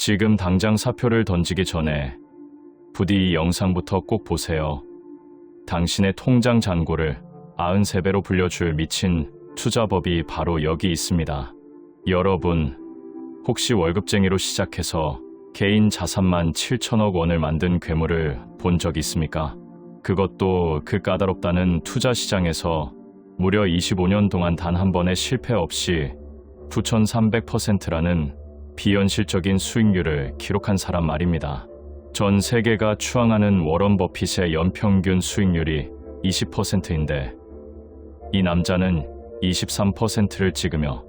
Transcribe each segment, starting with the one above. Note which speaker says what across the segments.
Speaker 1: 지금 당장 사표를 던지기 전에 부디 이 영상부터 꼭 보세요. 당신의 통장 잔고를 93배로 불려줄 미친 투자법이 바로 여기 있습니다. 여러분, 혹시 월급쟁이로 시작해서 개인 자산만 7천억 원을 만든 괴물을 본 적 있습니까? 그것도 그 까다롭다는 투자 시장에서 무려 25년 동안 단 한 번의 실패 없이 9,300%라는 비현실적인 수익률을 기록한 사람 말입니다. 전 세계가 추앙하는 워런 버핏의 연평균 수익률이 20%인데 이 남자는 23%를 찍으며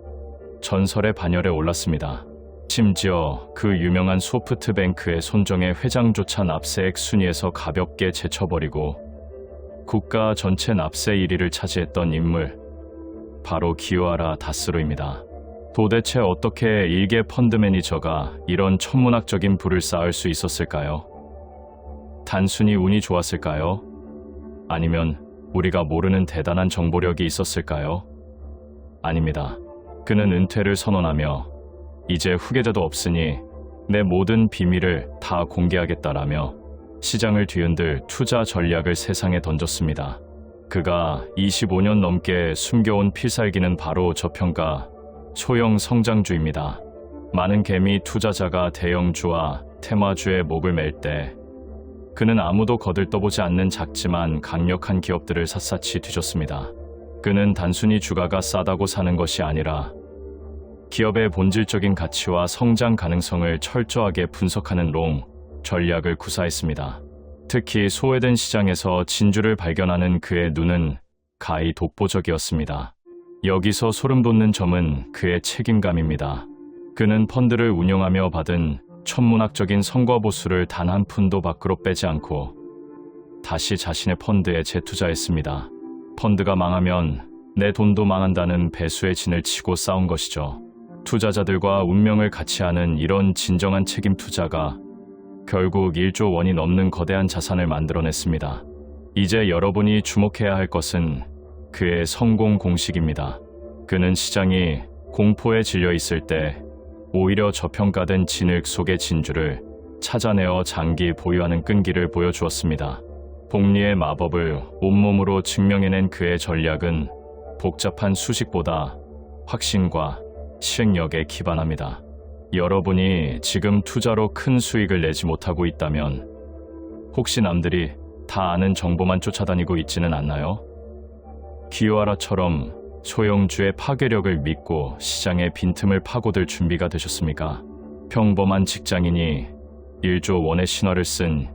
Speaker 1: 전설의 반열에 올랐습니다. 심지어 그 유명한 소프트뱅크의 손정의 회장조차 납세액 순위에서 가볍게 제쳐버리고 국가 전체 납세 1위를 차지했던 인물, 바로 기요하라 다스루입니다. 도대체 어떻게 일개 펀드 매니저가 이런 천문학적인 부를 쌓을 수 있었을까요? 단순히 운이 좋았을까요? 아니면 우리가 모르는 대단한 정보력이 있었을까요? 아닙니다. 그는 은퇴를 선언하며 이제 후계자도 없으니 내 모든 비밀을 다 공개하겠다라며 시장을 뒤흔들 투자 전략을 세상에 던졌습니다. 그가 25년 넘게 숨겨온 필살기는 바로 저평가 소형 성장주입니다. 많은 개미 투자자가 대형주와 테마주의 목을 맬 때 그는 아무도 거들떠보지 않는 작지만 강력한 기업들을 샅샅이 뒤졌습니다. 그는 단순히 주가가 싸다고 사는 것이 아니라 기업의 본질적인 가치와 성장 가능성을 철저하게 분석하는 롱 전략을 구사했습니다. 특히 소외된 시장에서 진주를 발견하는 그의 눈은 가히 독보적이었습니다. 여기서 소름 돋는 점은 그의 책임감입니다. 그는 펀드를 운영하며 받은 천문학적인 성과 보수를 단 한 푼도 밖으로 빼지 않고 다시 자신의 펀드에 재투자했습니다. 펀드가 망하면 내 돈도 망한다는 배수의 진을 치고 싸운 것이죠. 투자자들과 운명을 같이 하는 이런 진정한 책임 투자가 결국 1조 원이 넘는 거대한 자산을 만들어냈습니다. 이제 여러분이 주목해야 할 것은 그의 성공 공식입니다. 그는 시장이 공포에 질려 있을 때 오히려 저평가된 진흙 속의 진주를 찾아내어 장기 보유하는 끈기를 보여주었습니다. 복리의 마법을 온몸으로 증명해낸 그의 전략은 복잡한 수식보다 확신과 실행력에 기반합니다. 여러분이 지금 투자로 큰 수익을 내지 못하고 있다면 혹시 남들이 다 아는 정보만 쫓아다니고 있지는 않나요? 기요하라처럼 소형주의 파괴력을 믿고 시장의 빈틈을 파고들 준비가 되셨습니까? 평범한 직장인이 1조 원의 신화를 쓴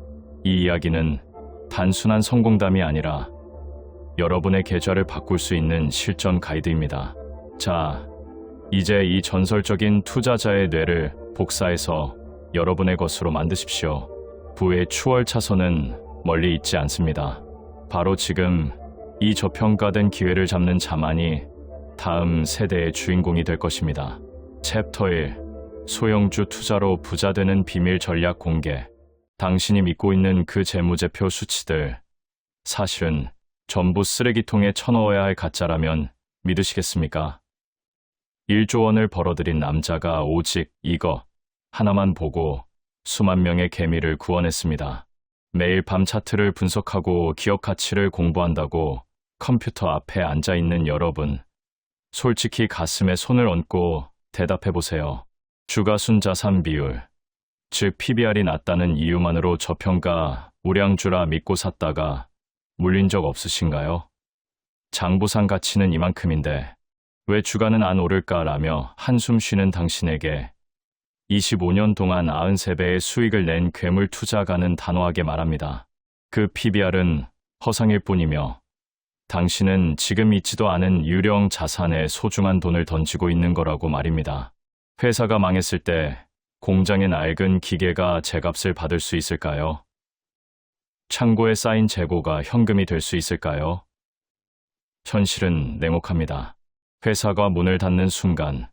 Speaker 1: 이 이야기는 단순한 성공담이 아니라 여러분의 계좌를 바꿀 수 있는 실전 가이드입니다. 자, 이제 이 전설적인 투자자의 뇌를 복사해서 여러분의 것으로 만드십시오. 부의 추월 차선은 멀리 있지 않습니다. 바로 지금 이 저평가된 기회를 잡는 자만이 다음 세대의 주인공이 될 것입니다. 챕터 1. 소형주 투자로 부자 되는 비밀 전략 공개. 당신이 믿고 있는 그 재무제표 수치들, 사실은 전부 쓰레기통에 쳐넣어야 할 가짜라면 믿으시겠습니까? 1조 원을 벌어들인 남자가 오직 이거 하나만 보고 수만 명의 개미를 구원했습니다. 매일 밤 차트를 분석하고 기업 가치를 공부한다고 컴퓨터 앞에 앉아있는 여러분, 솔직히 가슴에 손을 얹고 대답해보세요. 주가순자산 비율, 즉 PBR이 낮다는 이유만으로 저평가 우량주라 믿고 샀다가 물린 적 없으신가요? 장부상 가치는 이만큼인데 왜 주가는 안 오를까라며 한숨 쉬는 당신에게 25년 동안 93배의 수익을 낸 괴물 투자가는 단호하게 말합니다. 그 PBR은 허상일 뿐이며 당신은 지금 있지도 않은 유령 자산에 소중한 돈을 던지고 있는 거라고 말입니다. 회사가 망했을 때 공장에 낡은 기계가 제값을 받을 수 있을까요? 창고에 쌓인 재고가 현금이 될 수 있을까요? 현실은 냉혹합니다. 회사가 문을 닫는 순간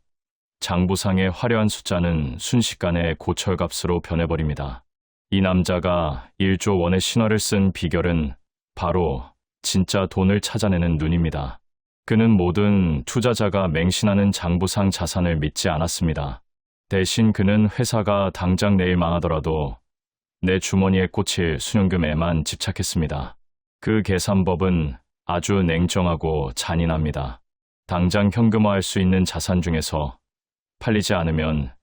Speaker 1: 장부상의 화려한 숫자는 순식간에 고철값으로 변해버립니다. 이 남자가 1조 원의 신화를 쓴 비결은 바로 진짜 돈을 찾아내는 눈입니다. 그는 모든 투자자가 맹신하는 장부상 자산을 믿지 않았습니다. 대신 그는 회사가 당장 내일 망하더라도 내 주머니에 꽂힐 수령금에만 집착했습니다. 그 계산법은 아주 냉정하고 잔인합니다. 당장 현금화할 수 있는 자산 중에서 팔리지 않으면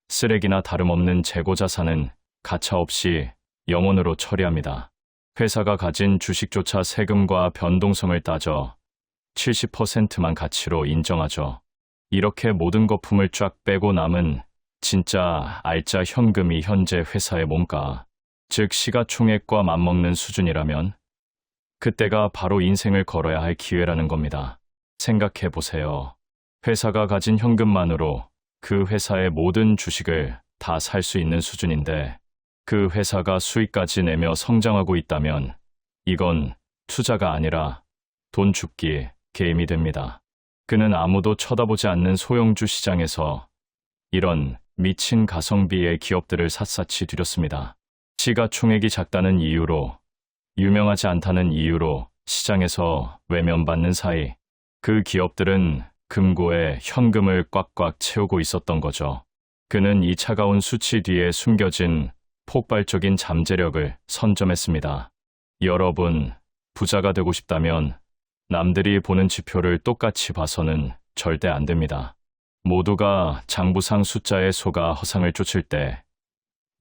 Speaker 1: 쓰레기나 다름없는 재고 자산은 가차없이 영원으로 처리합니다. 회사가 가진 주식조차 세금과 변동성을 따져 70%만 가치로 인정하죠. 이렇게 모든 거품을 쫙 빼고 남은 진짜 알짜 현금이 현재 회사의 몸가, 즉 시가총액과 맞먹는 수준이라면 그때가 바로 인생을 걸어야 할 기회라는 겁니다. 생각해 보세요. 회사가 가진 현금만으로 그 회사의 모든 주식을 다 살 수 있는 수준인데 그 회사가 수익까지 내며 성장하고 있다면 이건 투자가 아니라 돈 줍기 게임이 됩니다. 그는 아무도 쳐다보지 않는 소형주 시장에서 이런 미친 가성비의 기업들을 샅샅이 들였습니다. 시가총액이 작다는 이유로, 유명하지 않다는 이유로 시장에서 외면받는 사이 그 기업들은 금고에 현금을 꽉꽉 채우고 있었던 거죠. 그는 이 차가운 수치 뒤에 숨겨진 폭발적인 잠재력을 선점했습니다. 여러분, 부자가 되고 싶다면 남들이 보는 지표를 똑같이 봐서는 절대 안 됩니다. 모두가 장부상 숫자에 속아 허상을 쫓을 때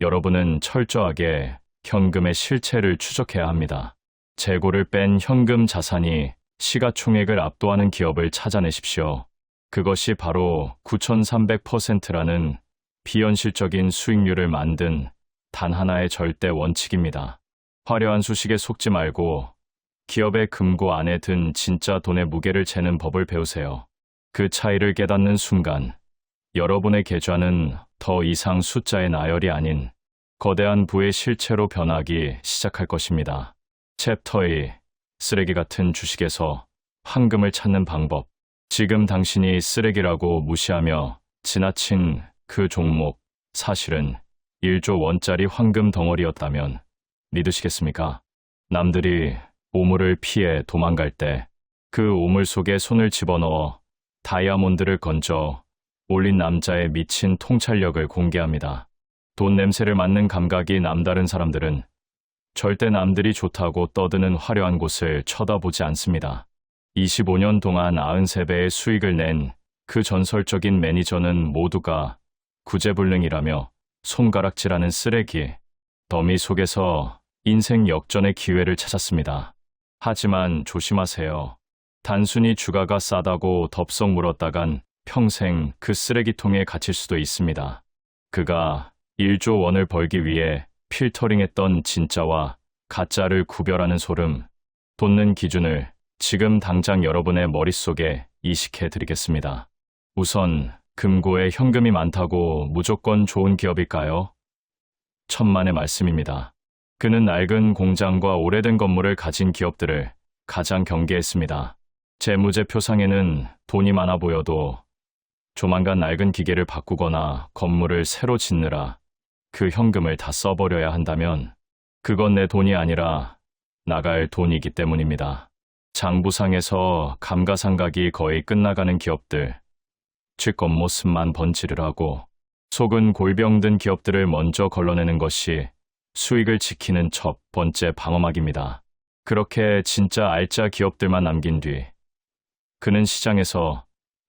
Speaker 1: 여러분은 철저하게 현금의 실체를 추적해야 합니다. 재고를 뺀 현금 자산이 시가총액을 압도하는 기업을 찾아내십시오. 그것이 바로 9,300%라는 비현실적인 수익률을 만든 단 하나의 절대 원칙입니다. 화려한 수식에 속지 말고 기업의 금고 안에 든 진짜 돈의 무게를 재는 법을 배우세요. 그 차이를 깨닫는 순간 여러분의 계좌는 더 이상 숫자의 나열이 아닌 거대한 부의 실체로 변하기 시작할 것입니다. 챕터 2. 쓰레기 같은 주식에서 황금을 찾는 방법. 지금 당신이 쓰레기라고 무시하며 지나친 그 종목, 사실은 1조 원짜리 황금 덩어리였다면 믿으시겠습니까? 남들이 오물을 피해 도망갈 때 그 오물 속에 손을 집어넣어 다이아몬드를 건져 올린 남자의 미친 통찰력을 공개합니다. 돈 냄새를 맡는 감각이 남다른 사람들은 절대 남들이 좋다고 떠드는 화려한 곳을 쳐다보지 않습니다. 25년 동안 93배의 수익을 낸 그 전설적인 매니저는 모두가 구제불능이라며 손가락질하는 쓰레기, 더미 속에서 인생 역전의 기회를 찾았습니다. 하지만 조심하세요. 단순히 주가가 싸다고 덥석 물었다간 평생 그 쓰레기통에 갇힐 수도 있습니다. 그가 1조 원을 벌기 위해 필터링했던 진짜와 가짜를 구별하는 소름 돋는 기준을 지금 당장 여러분의 머릿속에 이식해 드리겠습니다. 우선 금고에 현금이 많다고 무조건 좋은 기업일까요? 천만의 말씀입니다. 그는 낡은 공장과 오래된 건물을 가진 기업들을 가장 경계했습니다. 재무제표상에는 돈이 많아 보여도 조만간 낡은 기계를 바꾸거나 건물을 새로 짓느라 그 현금을 다 써버려야 한다면 그건 내 돈이 아니라 나갈 돈이기 때문입니다. 장부상에서 감가상각이 거의 끝나가는 기업들, 즉 겉모습만 번지를 하고 속은 골병든 기업들을 먼저 걸러내는 것이 수익을 지키는 첫 번째 방어막입니다. 그렇게 진짜 알짜 기업들만 남긴 뒤 그는 시장에서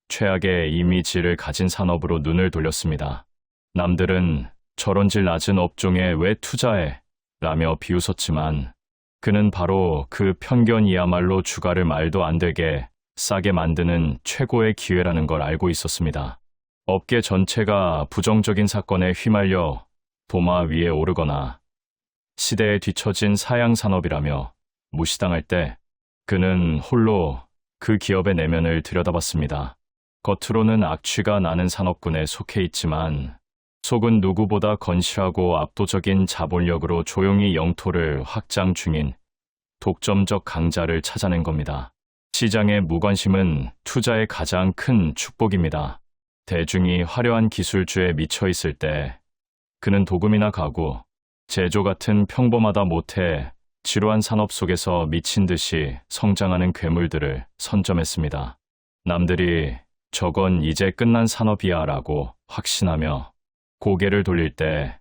Speaker 1: 최악의 이미지를 가진 산업으로 눈을 돌렸습니다. 남들은 저런 질 낮은 업종에 왜 투자해? 라며 비웃었지만 그는 바로 그 편견이야말로 주가를 말도 안 되게 싸게 만드는 최고의 기회라는 걸 알고 있었습니다. 업계 전체가 부정적인 사건에 휘말려 도마 위에 오르거나 시대에 뒤처진 사양 산업이라며 무시당할 때 그는 홀로 그 기업의 내면을 들여다봤습니다. 겉으로는 악취가 나는 산업군에 속해 있지만 속은 누구보다 건실하고 압도적인 자본력으로 조용히 영토를 확장 중인 독점적 강자를 찾아낸 겁니다. 시장의 무관심은 투자의 가장 큰 축복입니다. 대중이 화려한 기술주에 미쳐 있을 때 그는 도금이나 가구, 제조 같은 평범하다 못해 지루한 산업 속에서 미친 듯이 성장하는 괴물들을 선점했습니다. 남들이 저건 이제 끝난 산업이야 라고 확신하며 고개를 돌릴 때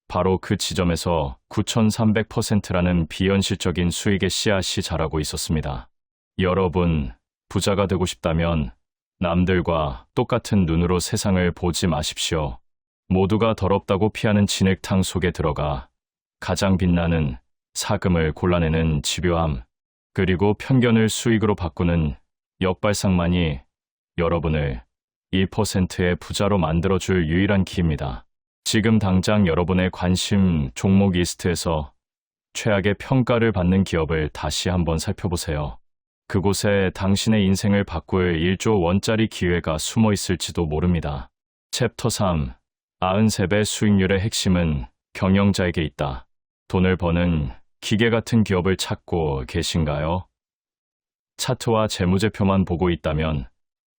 Speaker 1: 바로 그 지점에서 9,300%라는 비현실적인 수익의 씨앗이 자라고 있었습니다. 여러분, 부자가 되고 싶다면 남들과 똑같은 눈으로 세상을 보지 마십시오. 모두가 더럽다고 피하는 진흙탕 속에 들어가 가장 빛나는 사금을 골라내는 집요함, 그리고 편견을 수익으로 바꾸는 역발상만이 여러분을 1%의 부자로 만들어줄 유일한 길입니다. 지금 당장 여러분의 관심 종목 리스트에서 최악의 평가를 받는 기업을 다시 한번 살펴보세요. 그곳에 당신의 인생을 바꿀 1조 원짜리 기회가 숨어 있을지도 모릅니다. 챕터 3. 93배 수익률의 핵심은 경영자에게 있다. 돈을 버는 기계 같은 기업을 찾고 계신가요? 차트와 재무제표만 보고 있다면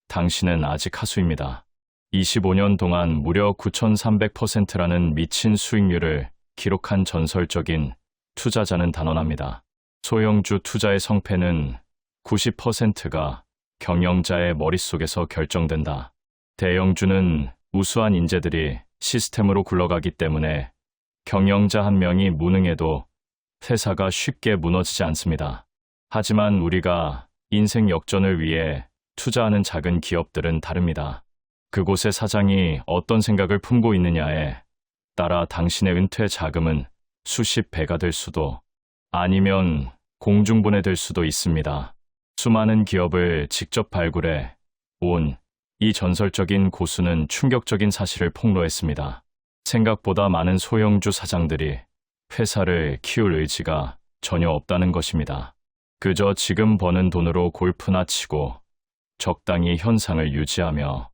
Speaker 1: 당신은 아직 하수입니다. 25년 동안 무려 9,300%라는 미친 수익률을 기록한 전설적인 투자자는 단언합니다. 소형주 투자의 성패는 90%가 경영자의 머릿속에서 결정된다. 대형주는 우수한 인재들이 시스템으로 굴러가기 때문에 경영자 한 명이 무능해도 회사가 쉽게 무너지지 않습니다. 하지만 우리가 인생 역전을 위해 투자하는 작은 기업들은 다릅니다. 그곳의 사장이 어떤 생각을 품고 있느냐에 따라 당신의 은퇴 자금은 수십 배가 될 수도 아니면 공중분해될 수도 있습니다. 수많은 기업을 직접 발굴해 온 이 전설적인 고수는 충격적인 사실을 폭로했습니다. 생각보다 많은 소형주 사장들이 회사를 키울 의지가 전혀 없다는 것입니다. 그저 지금 버는 돈으로 골프나 치고 적당히 현상을 유지하며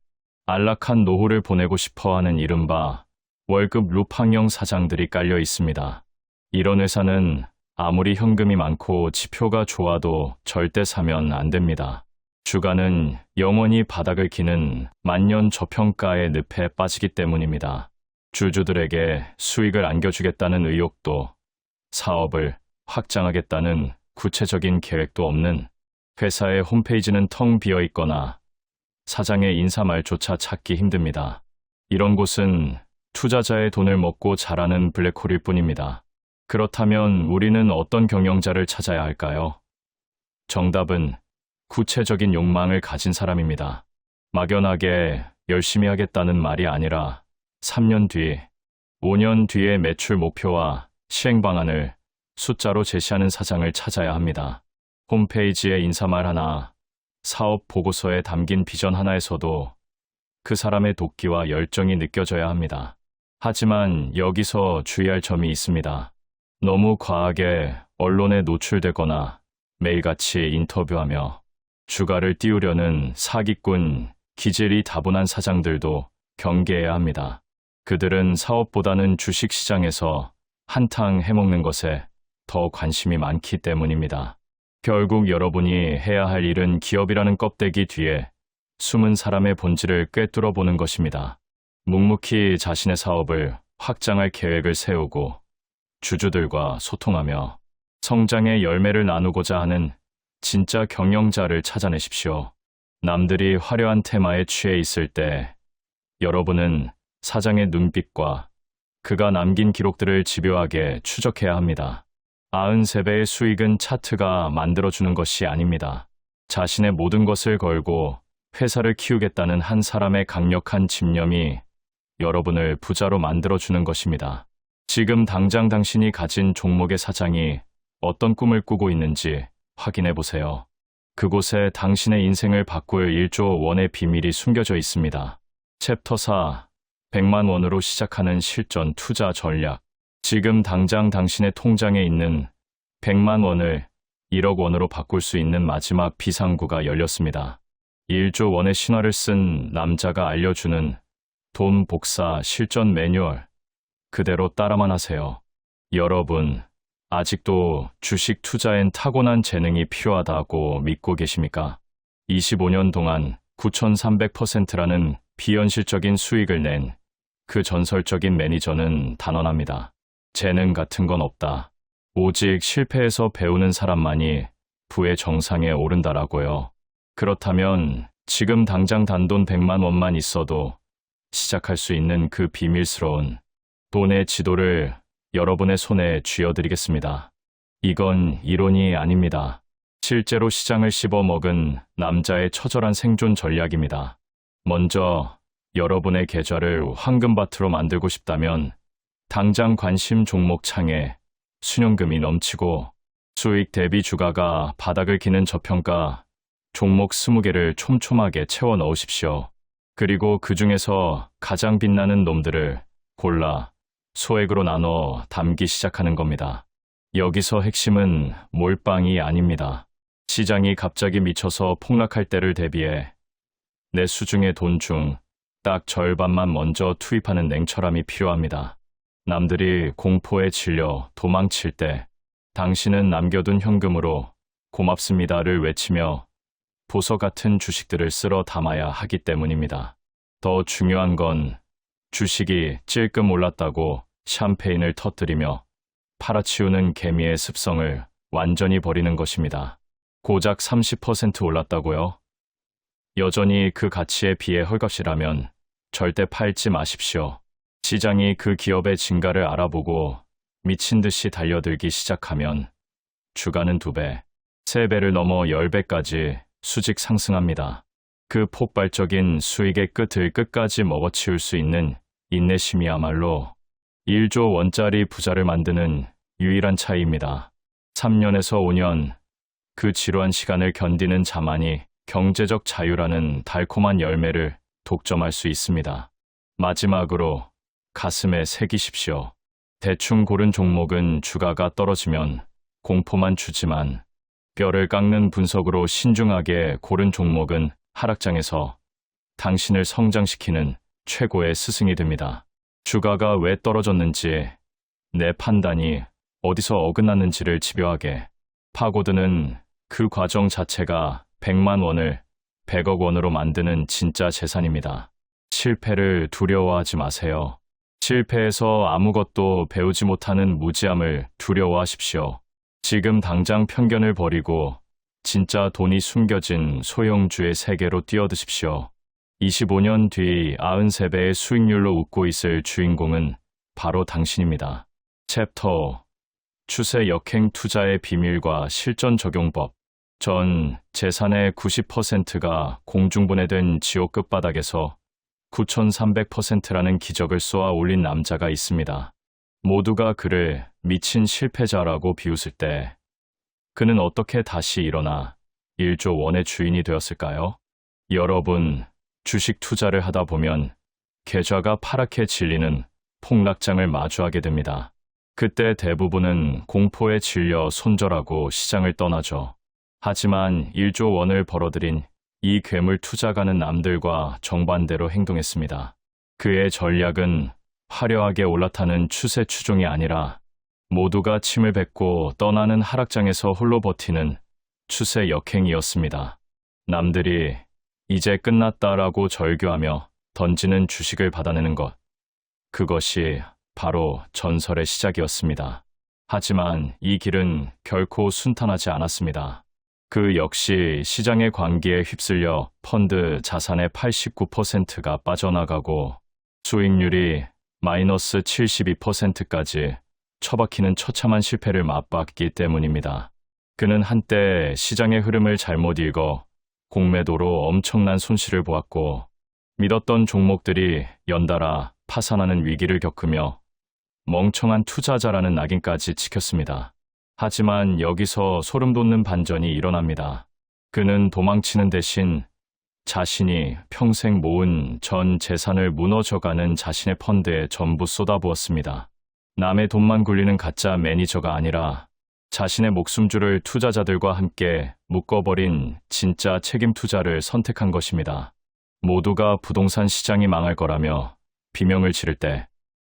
Speaker 1: 안락한 노후를 보내고 싶어하는 이른바 월급 루팡형 사장들이 깔려 있습니다. 이런 회사는 아무리 현금이 많고 지표가 좋아도 절대 사면 안 됩니다. 주가는 영원히 바닥을 기는 만년 저평가의 늪에 빠지기 때문입니다. 주주들에게 수익을 안겨주겠다는 의욕도, 사업을 확장하겠다는 구체적인 계획도 없는 회사의 홈페이지는 텅 비어 있거나 사장의 인사말조차 찾기 힘듭니다. 이런 곳은 투자자의 돈을 먹고 자라는 블랙홀일 뿐입니다. 그렇다면 우리는 어떤 경영자를 찾아야 할까요? 정답은 구체적인 욕망을 가진 사람입니다. 막연하게 열심히 하겠다는 말이 아니라 3년 뒤, 5년 뒤의 매출 목표와 시행 방안을 숫자로 제시하는 사장을 찾아야 합니다. 홈페이지에 인사말 하나, 사업 보고서에 담긴 비전 하나에서도 그 사람의 도끼와 열정이 느껴져야 합니다. 하지만 여기서 주의할 점이 있습니다. 너무 과하게 언론에 노출되거나 매일같이 인터뷰하며 주가를 띄우려는 사기꾼, 기질이 다분한 사장들도 경계해야 합니다. 그들은 사업보다는 주식시장에서 한탕 해먹는 것에 더 관심이 많기 때문입니다. 결국 여러분이 해야 할 일은 기업이라는 껍데기 뒤에 숨은 사람의 본질을 꿰뚫어 보는 것입니다. 묵묵히 자신의 사업을 확장할 계획을 세우고 주주들과 소통하며 성장의 열매를 나누고자 하는 진짜 경영자를 찾아내십시오. 남들이 화려한 테마에 취해 있을 때 여러분은 사장의 눈빛과 그가 남긴 기록들을 집요하게 추적해야 합니다. 93배의 수익은 차트가 만들어주는 것이 아닙니다. 자신의 모든 것을 걸고 회사를 키우겠다는 한 사람의 강력한 집념이 여러분을 부자로 만들어주는 것입니다. 지금 당장 당신이 가진 종목의 사장이 어떤 꿈을 꾸고 있는지 확인해 보세요. 그곳에 당신의 인생을 바꿀 1조 원의 비밀이 숨겨져 있습니다. 챕터 4. 100만 원으로 시작하는 실전 투자 전략. 지금 당장 당신의 통장에 있는 100만 원을 1억 원으로 바꿀 수 있는 마지막 비상구가 열렸습니다. 1조 원의 신화를 쓴 남자가 알려주는 돈 복사 실전 매뉴얼. 그대로 따라만 하세요. 여러분, 아직도 주식 투자엔 타고난 재능이 필요하다고 믿고 계십니까? 25년 동안 9,300%라는 비현실적인 수익을 낸 그 전설적인 매니저는 단언합니다. 재능 같은 건 없다. 오직 실패에서 배우는 사람만이 부의 정상에 오른다라고요. 그렇다면 지금 당장 단돈 100만 원만 있어도 시작할 수 있는 그 비밀스러운 돈의 지도를 여러분의 손에 쥐어드리겠습니다. 이건 이론이 아닙니다. 실제로 시장을 씹어먹은 남자의 처절한 생존 전략입니다. 먼저 여러분의 계좌를 황금밭으로 만들고 싶다면 당장 관심 종목 창에 순연금이 넘치고 수익 대비 주가가 바닥을 기는 저평가 종목 20개를 촘촘하게 채워 넣으십시오. 그리고 그 중에서 가장 빛나는 놈들을 골라 소액으로 나눠 담기 시작하는 겁니다. 여기서 핵심은 몰빵이 아닙니다. 시장이 갑자기 미쳐서 폭락할 때를 대비해 내 수중의 돈 중 딱 절반만 먼저 투입하는 냉철함이 필요합니다. 남들이 공포에 질려 도망칠 때 당신은 남겨둔 현금으로 고맙습니다를 외치며 보석 같은 주식들을 쓸어 담아야 하기 때문입니다. 더 중요한 건 주식이 찔끔 올랐다고 샴페인을 터뜨리며 팔아치우는 개미의 습성을 완전히 버리는 것입니다. 고작 30% 올랐다고요? 여전히 그 가치에 비해 헐값이라면 절대 팔지 마십시오. 시장이 그 기업의 진가를 알아보고 미친 듯이 달려들기 시작하면 주가는 2배, 3배를 넘어 10배까지 수직 상승합니다. 그 폭발적인 수익의 끝을 끝까지 먹어치울 수 있는 인내심이야말로 1조 원짜리 부자를 만드는 유일한 차이입니다. 3년에서 5년, 그 지루한 시간을 견디는 자만이 경제적 자유라는 달콤한 열매를 독점할 수 있습니다. 마지막으로 가슴에 새기십시오. 대충 고른 종목은 주가가 떨어지면 공포만 주지만 뼈를 깎는 분석으로 신중하게 고른 종목은 하락장에서 당신을 성장시키는 최고의 스승이 됩니다. 주가가 왜 떨어졌는지, 내 판단이 어디서 어긋났는지를 집요하게 파고드는 그 과정 자체가 100만 원을 100억 원으로 만드는 진짜 재산입니다. 실패를 두려워하지 마세요. 실패해서 아무것도 배우지 못하는 무지함을 두려워하십시오. 지금 당장 편견을 버리고 진짜 돈이 숨겨진 소형주의 세계로 뛰어드십시오. 25년 뒤 93배의 수익률로 웃고 있을 주인공은 바로 당신입니다. 챕터 추세 역행 투자의 비밀과 실전 적용법. 전 재산의 90%가 공중분해된 지옥 끝바닥에서 9300%라는 기적을 쏘아 올린 남자가 있습니다. 모두가 그를 미친 실패자라고 비웃을 때 그는 어떻게 다시 일어나 1조 원의 주인이 되었을까요? 여러분, 주식 투자를 하다 보면 계좌가 파랗게 질리는 폭락장을 마주하게 됩니다. 그때 대부분은 공포에 질려 손절하고 시장을 떠나죠. 하지만 1조 원을 벌어들인 이 괴물 투자가는 남들과 정반대로 행동했습니다. 그의 전략은 화려하게 올라타는 추세 추종이 아니라 모두가 침을 뱉고 떠나는 하락장에서 홀로 버티는 추세 역행이었습니다. 남들이 이제 끝났다라고 절규하며 던지는 주식을 받아내는 것. 그것이 바로 전설의 시작이었습니다. 하지만 이 길은 결코 순탄하지 않았습니다. 그 역시 시장의 광기에 휩쓸려 펀드 자산의 89%가 빠져나가고 수익률이 마이너스 72%까지 처박히는 처참한 실패를 맛봤기 때문입니다. 그는 한때 시장의 흐름을 잘못 읽어 공매도로 엄청난 손실을 보았고 믿었던 종목들이 연달아 파산하는 위기를 겪으며 멍청한 투자자라는 낙인까지 찍혔습니다. 하지만 여기서 소름 돋는 반전이 일어납니다. 그는 도망치는 대신 자신이 평생 모은 전 재산을 무너져가는 자신의 펀드에 전부 쏟아부었습니다. 남의 돈만 굴리는 가짜 매니저가 아니라 자신의 목숨줄을 투자자들과 함께 묶어버린 진짜 책임 투자를 선택한 것입니다. 모두가 부동산 시장이 망할 거라며 비명을 지를 때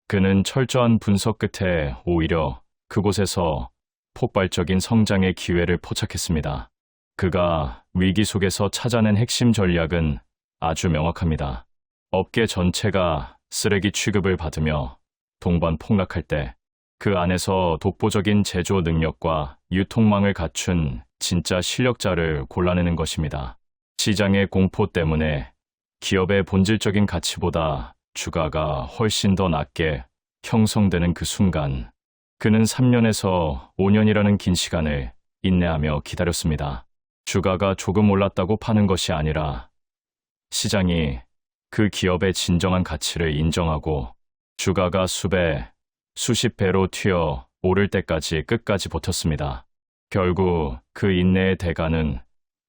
Speaker 1: 그는 철저한 분석 끝에 오히려 그곳에서 폭발적인 성장의 기회를 포착했습니다. 그가 위기 속에서 찾아낸 핵심 전략은 아주 명확합니다. 업계 전체가 쓰레기 취급을 받으며 동반 폭락할 때 그 안에서 독보적인 제조 능력과 유통망을 갖춘 진짜 실력자를 골라내는 것입니다. 시장의 공포 때문에 기업의 본질적인 가치보다 주가가 훨씬 더 낮게 형성되는 그 순간, 그는 3년에서 5년이라는 긴 시간을 인내하며 기다렸습니다. 주가가 조금 올랐다고 파는 것이 아니라 시장이 그 기업의 진정한 가치를 인정하고 주가가 수배, 수십 배로 튀어 오를 때까지 끝까지 버텼습니다. 결국 그 인내의 대가는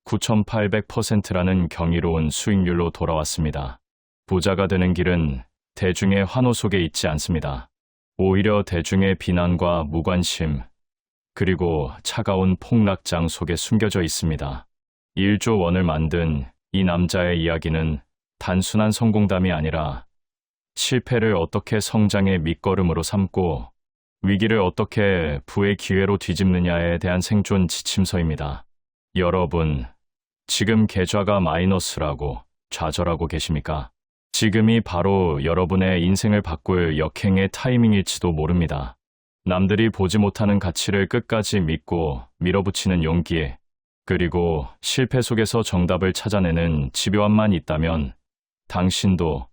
Speaker 1: 9,800%라는 경이로운 수익률로 돌아왔습니다. 부자가 되는 길은 대중의 환호 속에 있지 않습니다. 오히려 대중의 비난과 무관심, 그리고 차가운 폭락장 속에 숨겨져 있습니다. 1조 원을 만든 이 남자의 이야기는 단순한 성공담이 아니라 실패를 어떻게 성장의 밑거름으로 삼고 위기를 어떻게 부의 기회로 뒤집느냐에 대한 생존 지침서입니다. 여러분, 지금 계좌가 마이너스라고 좌절하고 계십니까? 지금이 바로 여러분의 인생을 바꿀 역행의 타이밍일지도 모릅니다. 남들이 보지 못하는 가치를 끝까지 믿고 밀어붙이는 용기, 그리고 실패 속에서 정답을 찾아내는 집요함만 있다면 당신도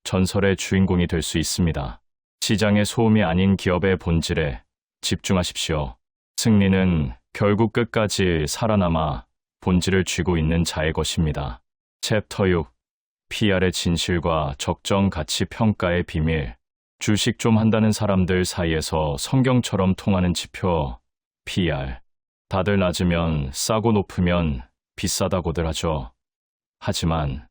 Speaker 1: 전설의 주인공이 될 수 있습니다. 시장의 소음이 아닌 기업의 본질에 집중하십시오. 승리는 결국 끝까지 살아남아 본질을 쥐고 있는 자의 것입니다. 챕터 6. PR의 진실과 적정 가치 평가의 비밀. 주식 좀 한다는 사람들 사이에서 성경처럼 통하는 지표, PR. 다들 낮으면 싸고 높으면 비싸다고들 하죠. 하지만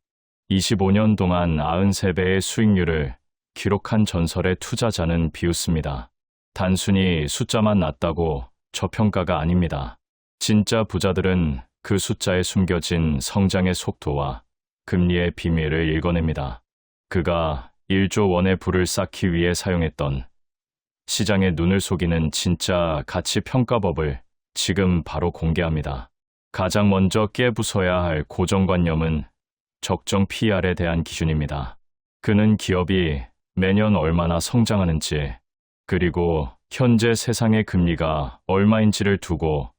Speaker 1: 25년 동안 93배의 수익률을 기록한 전설의 투자자는 비웃습니다. 단순히 숫자만 낮다고 저평가가 아닙니다. 진짜 부자들은 그 숫자에 숨겨진 성장의 속도와 금리의 비밀을 읽어냅니다. 그가 1조 원의 부를 쌓기 위해 사용했던 시장의 눈을 속이는 진짜 가치 평가법을 지금 바로 공개합니다. 가장 먼저 깨부숴야 할 고정관념은 적정 PR에 대한 기준입니다. 그는 기업이 매년 얼마나 성장하는지, 그리고 현재 세상의 금리가 얼마인지를 두고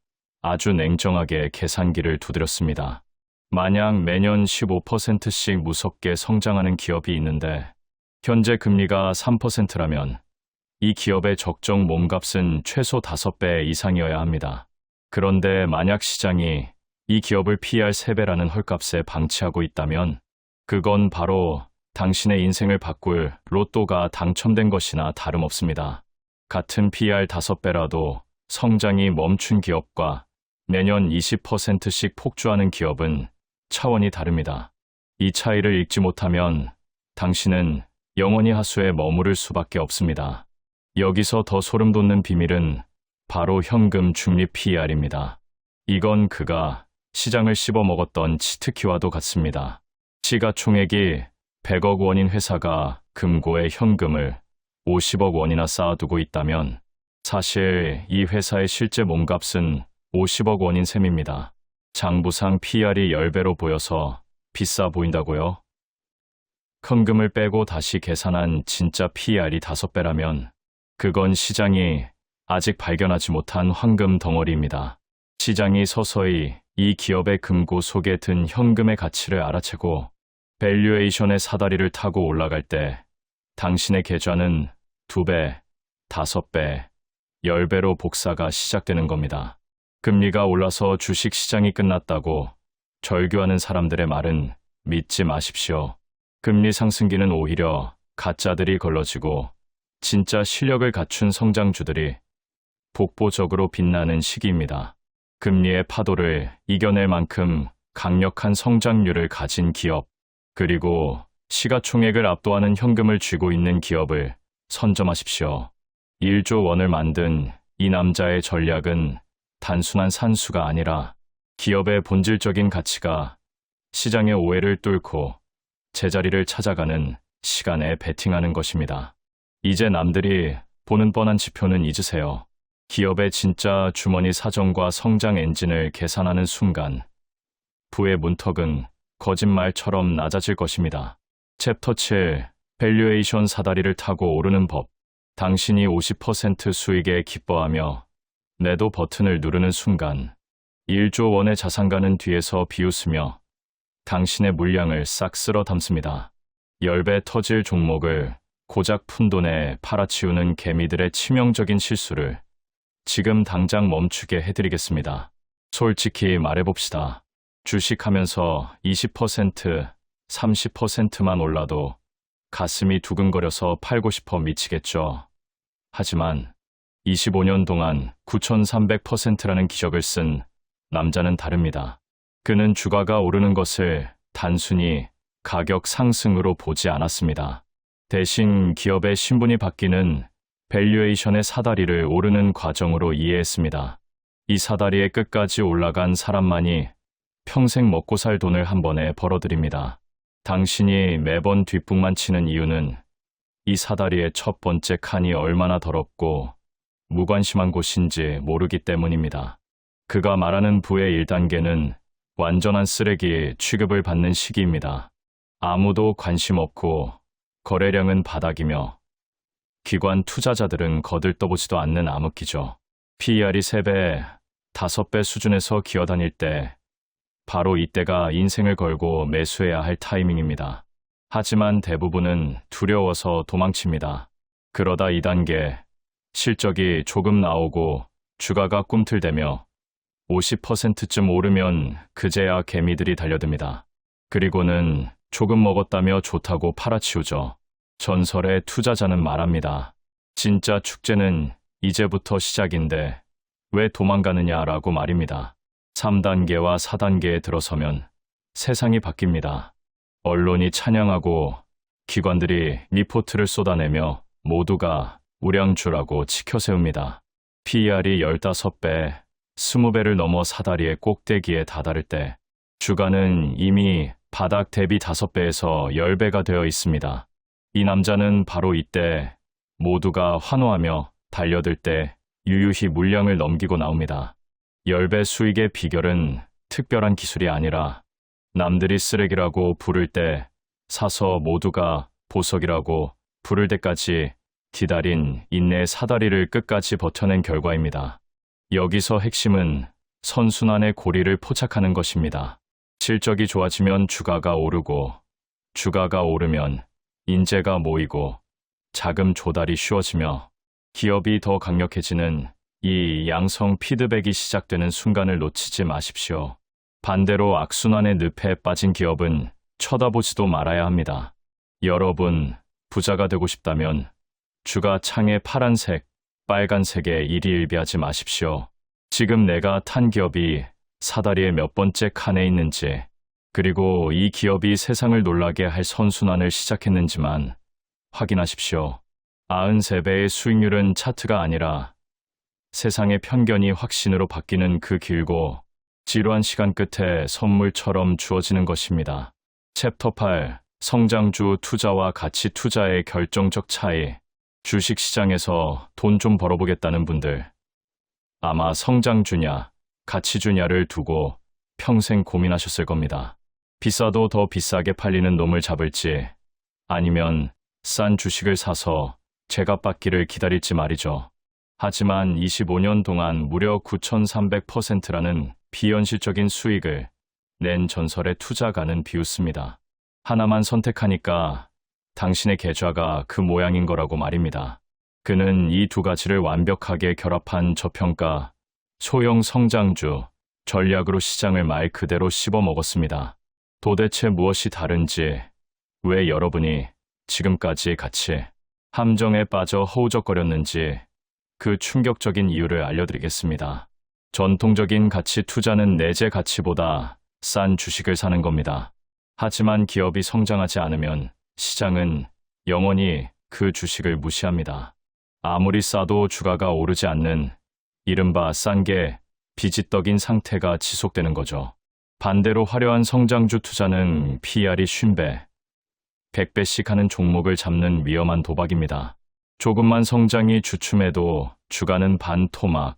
Speaker 1: 아주 냉정하게 계산기를 두드렸습니다. 만약 매년 15%씩 무섭게 성장하는 기업이 있는데 현재 금리가 3%라면 이 기업의 적정 몸값은 최소 5배 이상이어야 합니다. 그런데 만약 시장이 이 기업을 PER 3배라는 헐값에 방치하고 있다면 그건 바로 당신의 인생을 바꿀 로또가 당첨된 것이나 다름없습니다. 같은 PER 5배라도 성장이 멈춘 기업과 매년 20%씩 폭주하는 기업은 차원이 다릅니다. 이 차이를 읽지 못하면 당신은 영원히 하수에 머무를 수밖에 없습니다. 여기서 더 소름 돋는 비밀은 바로 현금 중립 PER입니다. 이건 그가 시장을 씹어먹었던 치트키와도 같습니다. 시가총액이 100억 원인 회사가 금고에 현금을 50억 원이나 쌓아두고 있다면 사실 이 회사의 실제 몸값은 50억 원인 셈입니다. 장부상 PER이 10배로 보여서 비싸 보인다고요? 현금을 빼고 다시 계산한 진짜 PER이 5배라면 그건 시장이 아직 발견하지 못한 황금 덩어리입니다. 시장이 서서히 이 기업의 금고 속에 든 현금의 가치를 알아채고 밸류에이션의 사다리를 타고 올라갈 때 당신의 계좌는 2배, 5배, 10배로 복사가 시작되는 겁니다. 금리가 올라서 주식 시장이 끝났다고 절규하는 사람들의 말은 믿지 마십시오. 금리 상승기는 오히려 가짜들이 걸러지고 진짜 실력을 갖춘 성장주들이 복보적으로 빛나는 시기입니다. 금리의 파도를 이겨낼 만큼 강력한 성장률을 가진 기업, 그리고 시가총액을 압도하는 현금을 쥐고 있는 기업을 선점하십시오. 1조 원을 만든 이 남자의 전략은 단순한 산수가 아니라 기업의 본질적인 가치가 시장의 오해를 뚫고 제자리를 찾아가는 시간에 베팅하는 것입니다. 이제 남들이 보는 뻔한 지표는 잊으세요. 기업의 진짜 주머니 사정과 성장 엔진을 계산하는 순간 부의 문턱은 거짓말처럼 낮아질 것입니다. 챕터 7. 밸류에이션 사다리를 타고 오르는 법. 당신이 50% 수익에 기뻐하며 매도 버튼을 누르는 순간 1조 원의 자산가는 뒤에서 비웃으며 당신의 물량을 싹 쓸어 담습니다. 10배 터질 종목을 고작 푼돈에 팔아치우는 개미들의 치명적인 실수를 지금 당장 멈추게 해드리겠습니다. 솔직히 말해봅시다. 주식하면서 20%, 30%만 올라도 가슴이 두근거려서 팔고 싶어 미치겠죠. 하지만 25년 동안 9,300%라는 기적을 쓴 남자는 다릅니다. 그는 주가가 오르는 것을 단순히 가격 상승으로 보지 않았습니다. 대신 기업의 신분이 바뀌는 밸류에이션의 사다리를 오르는 과정으로 이해했습니다. 이 사다리의 끝까지 올라간 사람만이 평생 먹고 살 돈을 한 번에 벌어들입니다. 당신이 매번 뒷북만 치는 이유는 이 사다리의 첫 번째 칸이 얼마나 더럽고 무관심한 곳인지 모르기 때문입니다. 그가 말하는 부의 1단계는 완전한 쓰레기 취급을 받는 시기입니다. 아무도 관심 없고 거래량은 바닥이며 기관 투자자들은 거들떠보지도 않는 암흑기죠. PER이 3배, 5배 수준에서 기어다닐 때 바로 이때가 인생을 걸고 매수해야 할 타이밍입니다. 하지만 대부분은 두려워서 도망칩니다. 그러다 2단계, 실적이 조금 나오고 주가가 꿈틀대며 50%쯤 오르면 그제야 개미들이 달려듭니다. 그리고는 조금 먹었다며 좋다고 팔아치우죠. 전설의 투자자는 말합니다. 진짜 축제는 이제부터 시작인데 왜 도망가느냐라고 말입니다. 3단계와 4단계에 들어서면 세상이 바뀝니다. 언론이 찬양하고 기관들이 리포트를 쏟아내며 모두가 우량주라고 치켜세웁니다. PER이 15배, 20배를 넘어 사다리의 꼭대기에 다다를 때 주가는 이미 바닥 대비 5배에서 10배가 되어 있습니다. 이 남자는 바로 이때 모두가 환호하며 달려들 때 유유히 물량을 넘기고 나옵니다. 10배 수익의 비결은 특별한 기술이 아니라 남들이 쓰레기라고 부를 때 사서 모두가 보석이라고 부를 때까지 기다린 인내의 사다리를 끝까지 버텨낸 결과입니다. 여기서 핵심은 선순환의 고리를 포착하는 것입니다. 실적이 좋아지면 주가가 오르고 주가가 오르면 인재가 모이고 자금 조달이 쉬워지며 기업이 더 강력해지는 이 양성 피드백이 시작되는 순간을 놓치지 마십시오. 반대로 악순환의 늪에 빠진 기업은 쳐다보지도 말아야 합니다. 여러분, 부자가 되고 싶다면 주가 창의 파란색, 빨간색에 일희일비하지 마십시오. 지금 내가 탄 기업이 사다리의 몇 번째 칸에 있는지, 그리고 이 기업이 세상을 놀라게 할 선순환을 시작했는지만 확인하십시오. 93배의 수익률은 차트가 아니라 세상의 편견이 확신으로 바뀌는 그 길고 지루한 시간 끝에 선물처럼 주어지는 것입니다. 챕터 8. 성장주 투자와 가치 투자의 결정적 차이. 주식시장에서 돈 좀 벌어보겠다는 분들, 아마 성장주냐, 가치주냐를 두고 평생 고민하셨을 겁니다. 비싸도 더 비싸게 팔리는 놈을 잡을지, 아니면 싼 주식을 사서 제값받기를 기다릴지 말이죠. 하지만 25년 동안 무려 9,300%라는 비현실적인 수익을 낸 전설의 투자가는 비웃습니다. 하나만 선택하니까 당신의 계좌가 그 모양인 거라고 말입니다. 그는 이 두 가지를 완벽하게 결합한 저평가, 소형 성장주, 전략으로 시장을 말 그대로 씹어먹었습니다. 도대체 무엇이 다른지, 왜 여러분이 지금까지 같이 함정에 빠져 허우적거렸는지 그 충격적인 이유를 알려드리겠습니다. 전통적인 가치 투자는 내재 가치보다 싼 주식을 사는 겁니다. 하지만 기업이 성장하지 않으면 시장은 영원히 그 주식을 무시합니다. 아무리 싸도 주가가 오르지 않는 이른바 싼 게 비지떡인 상태가 지속되는 거죠. 반대로 화려한 성장주 투자는 PER이 50배, 100배씩 하는 종목을 잡는 위험한 도박입니다. 조금만 성장이 주춤해도 주가는 반토막,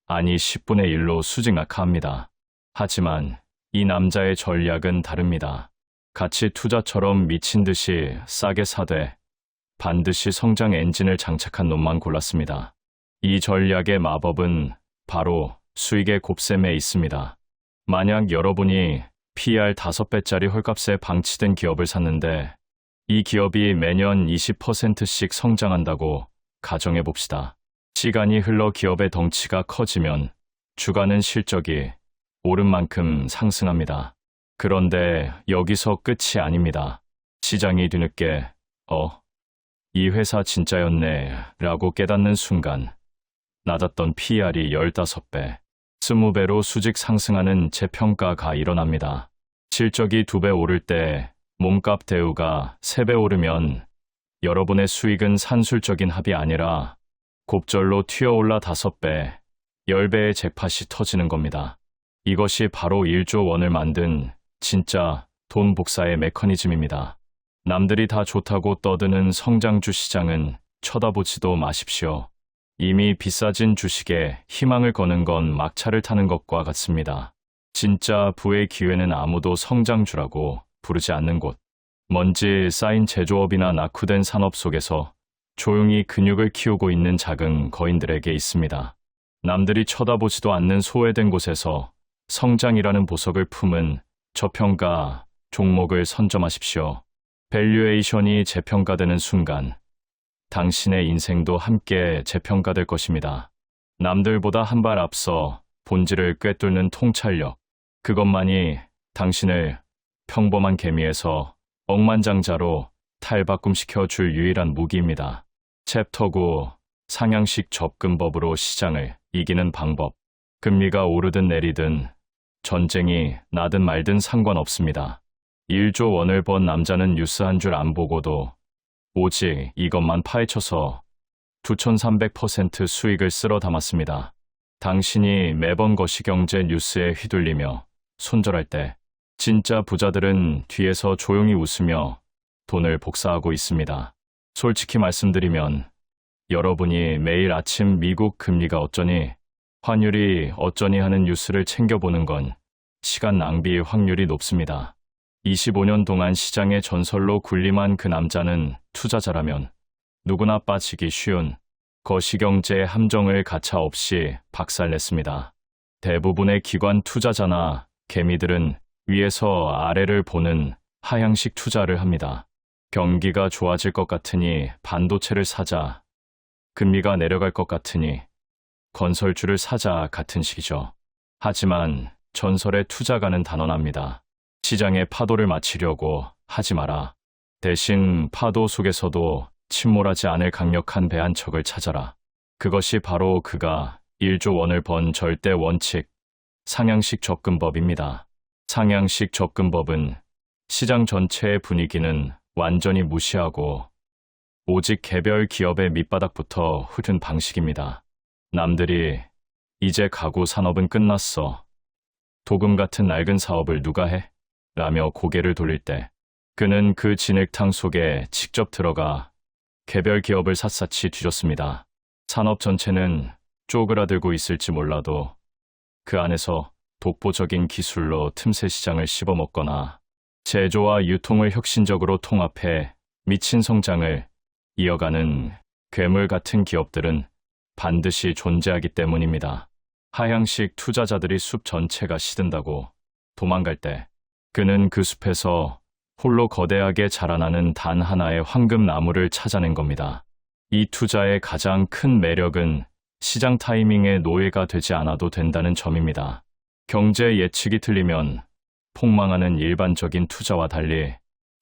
Speaker 1: 아니 10분의 1로 수직낙하합니다. 하지만 이 남자의 전략은 다릅니다. 가치 투자처럼 미친 듯이 싸게 사되 반드시 성장 엔진을 장착한 놈만 골랐습니다. 이 전략의 마법은 바로 수익의 곱셈에 있습니다. 만약 여러분이 PER 5배짜리 헐값에 방치된 기업을 샀는데 이 기업이 매년 20%씩 성장한다고 가정해 봅시다. 시간이 흘러 기업의 덩치가 커지면 주가는 실적이 오른 만큼 상승합니다. 그런데 여기서 끝이 아닙니다. 시장이 뒤늦게 이 회사 진짜였네 라고 깨닫는 순간 낮았던 PER이 15배, 20배로 수직 상승하는 재평가가 일어납니다. 실적이 2배 오를 때 몸값 대우가 3배 오르면 여러분의 수익은 산술적인 합이 아니라 곱절로 튀어올라 5배, 10배의 잭팟이 터지는 겁니다. 이것이 바로 1조 원을 만든 진짜 돈 복사의 메커니즘입니다. 남들이 다 좋다고 떠드는 성장주 시장은 쳐다보지도 마십시오. 이미 비싸진 주식에 희망을 거는 건 막차를 타는 것과 같습니다. 진짜 부의 기회는 아무도 성장주라고 부르지 않는 곳. 먼지 쌓인 제조업이나 낙후된 산업 속에서 조용히 근육을 키우고 있는 작은 거인들에게 있습니다. 남들이 쳐다보지도 않는 소외된 곳에서 성장이라는 보석을 품은 저평가 종목을 선점하십시오. 밸류에이션이 재평가되는 순간 당신의 인생도 함께 재평가될 것입니다. 남들보다 한 발 앞서 본질을 꿰뚫는 통찰력, 그것만이 당신을 평범한 개미에서 억만장자로 탈바꿈시켜 줄 유일한 무기입니다. 챕터 9. 상향식 접근법으로 시장을 이기는 방법. 금리가 오르든 내리든 전쟁이 나든 말든 상관없습니다. 1조 원을 번 남자는 뉴스 한 줄 안 보고도 오직 이것만 파헤쳐서 2300% 수익을 쓸어 담았습니다. 당신이 매번 거시경제 뉴스에 휘둘리며 손절할 때 진짜 부자들은 뒤에서 조용히 웃으며 돈을 복사하고 있습니다. 솔직히 말씀드리면 여러분이 매일 아침 미국 금리가 어쩌니, 환율이 어쩌니 하는 뉴스를 챙겨보는 건 시간 낭비의 확률이 높습니다. 25년 동안 시장의 전설로 군림한 그 남자는 투자자라면 누구나 빠지기 쉬운 거시경제의 함정을 가차없이 박살냈습니다. 대부분의 기관 투자자나 개미들은 위에서 아래를 보는 하향식 투자를 합니다. 경기가 좋아질 것 같으니 반도체를 사자, 금리가 내려갈 것 같으니 건설주를 사자 같은 식이죠. 하지만 전설의 투자가는 단언합니다. 시장의 파도를 맞추려고 하지 마라. 대신 파도 속에서도 침몰하지 않을 강력한 배 한 척을 찾아라. 그것이 바로 그가 1조 원을 번 절대 원칙, 상향식 접근법입니다. 상향식 접근법은 시장 전체의 분위기는 완전히 무시하고 오직 개별 기업의 밑바닥부터 흐른 방식입니다. 남들이 이제 가구 산업은 끝났어. 도금 같은 낡은 사업을 누가 해? 라며 고개를 돌릴 때 그는 그 진흙탕 속에 직접 들어가 개별 기업을 샅샅이 뒤졌습니다. 산업 전체는 쪼그라들고 있을지 몰라도 그 안에서 독보적인 기술로 틈새 시장을 씹어먹거나 제조와 유통을 혁신적으로 통합해 미친 성장을 이어가는 괴물 같은 기업들은 반드시 존재하기 때문입니다. 하향식 투자자들이 숲 전체가 시든다고 도망갈 때 그는 그 숲에서 홀로 거대하게 자라나는 단 하나의 황금나무를 찾아낸 겁니다. 이 투자의 가장 큰 매력은 시장 타이밍의 노예가 되지 않아도 된다는 점입니다. 경제 예측이 틀리면 폭망하는 일반적인 투자와 달리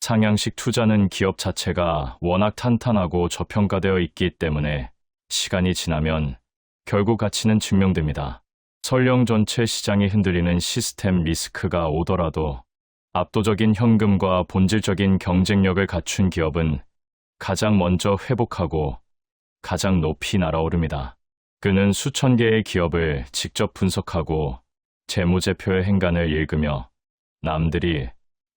Speaker 1: 상향식 투자는 기업 자체가 워낙 탄탄하고 저평가되어 있기 때문에 시간이 지나면 결국 가치는 증명됩니다. 설령 전체 시장이 흔들리는 시스템 리스크가 오더라도 압도적인 현금과 본질적인 경쟁력을 갖춘 기업은 가장 먼저 회복하고 가장 높이 날아오릅니다. 그는 수천 개의 기업을 직접 분석하고 재무제표의 행간을 읽으며 남들이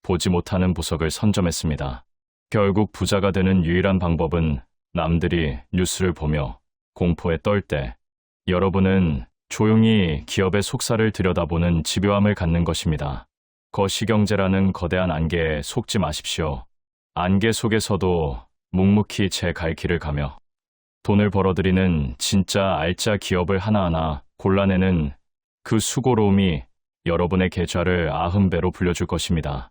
Speaker 1: 보지 못하는 보석을 선점했습니다. 결국 부자가 되는 유일한 방법은 남들이 뉴스를 보며 공포에 떨 때 여러분은 조용히 기업의 속살을 들여다보는 집요함을 갖는 것입니다. 거시경제라는 거대한 안개에 속지 마십시오. 안개 속에서도 묵묵히 제 갈 길을 가며 돈을 벌어들이는 진짜 알짜 기업을 하나하나 골라내는 그 수고로움이 여러분의 계좌를 90배로 불려줄 것입니다.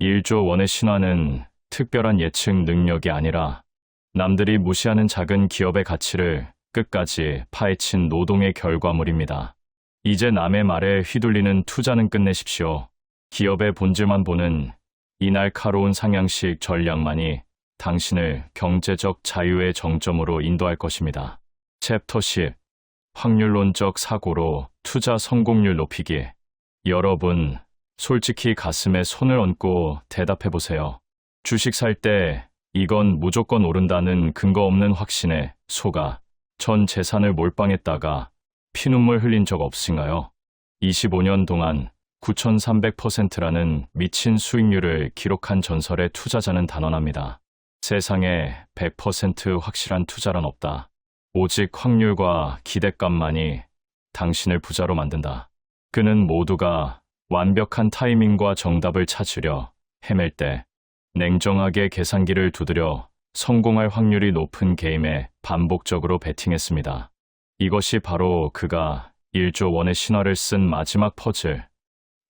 Speaker 1: 1조 원의 신화는 특별한 예측 능력이 아니라 남들이 무시하는 작은 기업의 가치를 끝까지 파헤친 노동의 결과물입니다. 이제 남의 말에 휘둘리는 투자는 끝내십시오. 기업의 본질만 보는 이 날카로운 상향식 전략만이 당신을 경제적 자유의 정점으로 인도할 것입니다. 챕터 10. 확률론적 사고로 투자 성공률 높이기. 여러분, 솔직히 가슴에 손을 얹고 대답해 보세요. 주식 살 때 이건 무조건 오른다는 근거 없는 확신에 속아 전 재산을 몰빵했다가 피눈물 흘린 적 없으신가요? 25년 동안 9,300%라는 미친 수익률을 기록한 전설의 투자자는 단언합니다. 세상에 100% 확실한 투자란 없다. 오직 확률과 기대감만이 당신을 부자로 만든다. 그는 모두가 완벽한 타이밍과 정답을 찾으려 헤맬 때 냉정하게 계산기를 두드려 성공할 확률이 높은 게임에 반복적으로 베팅했습니다. 이것이 바로 그가 1조 원의 신화를 쓴 마지막 퍼즐,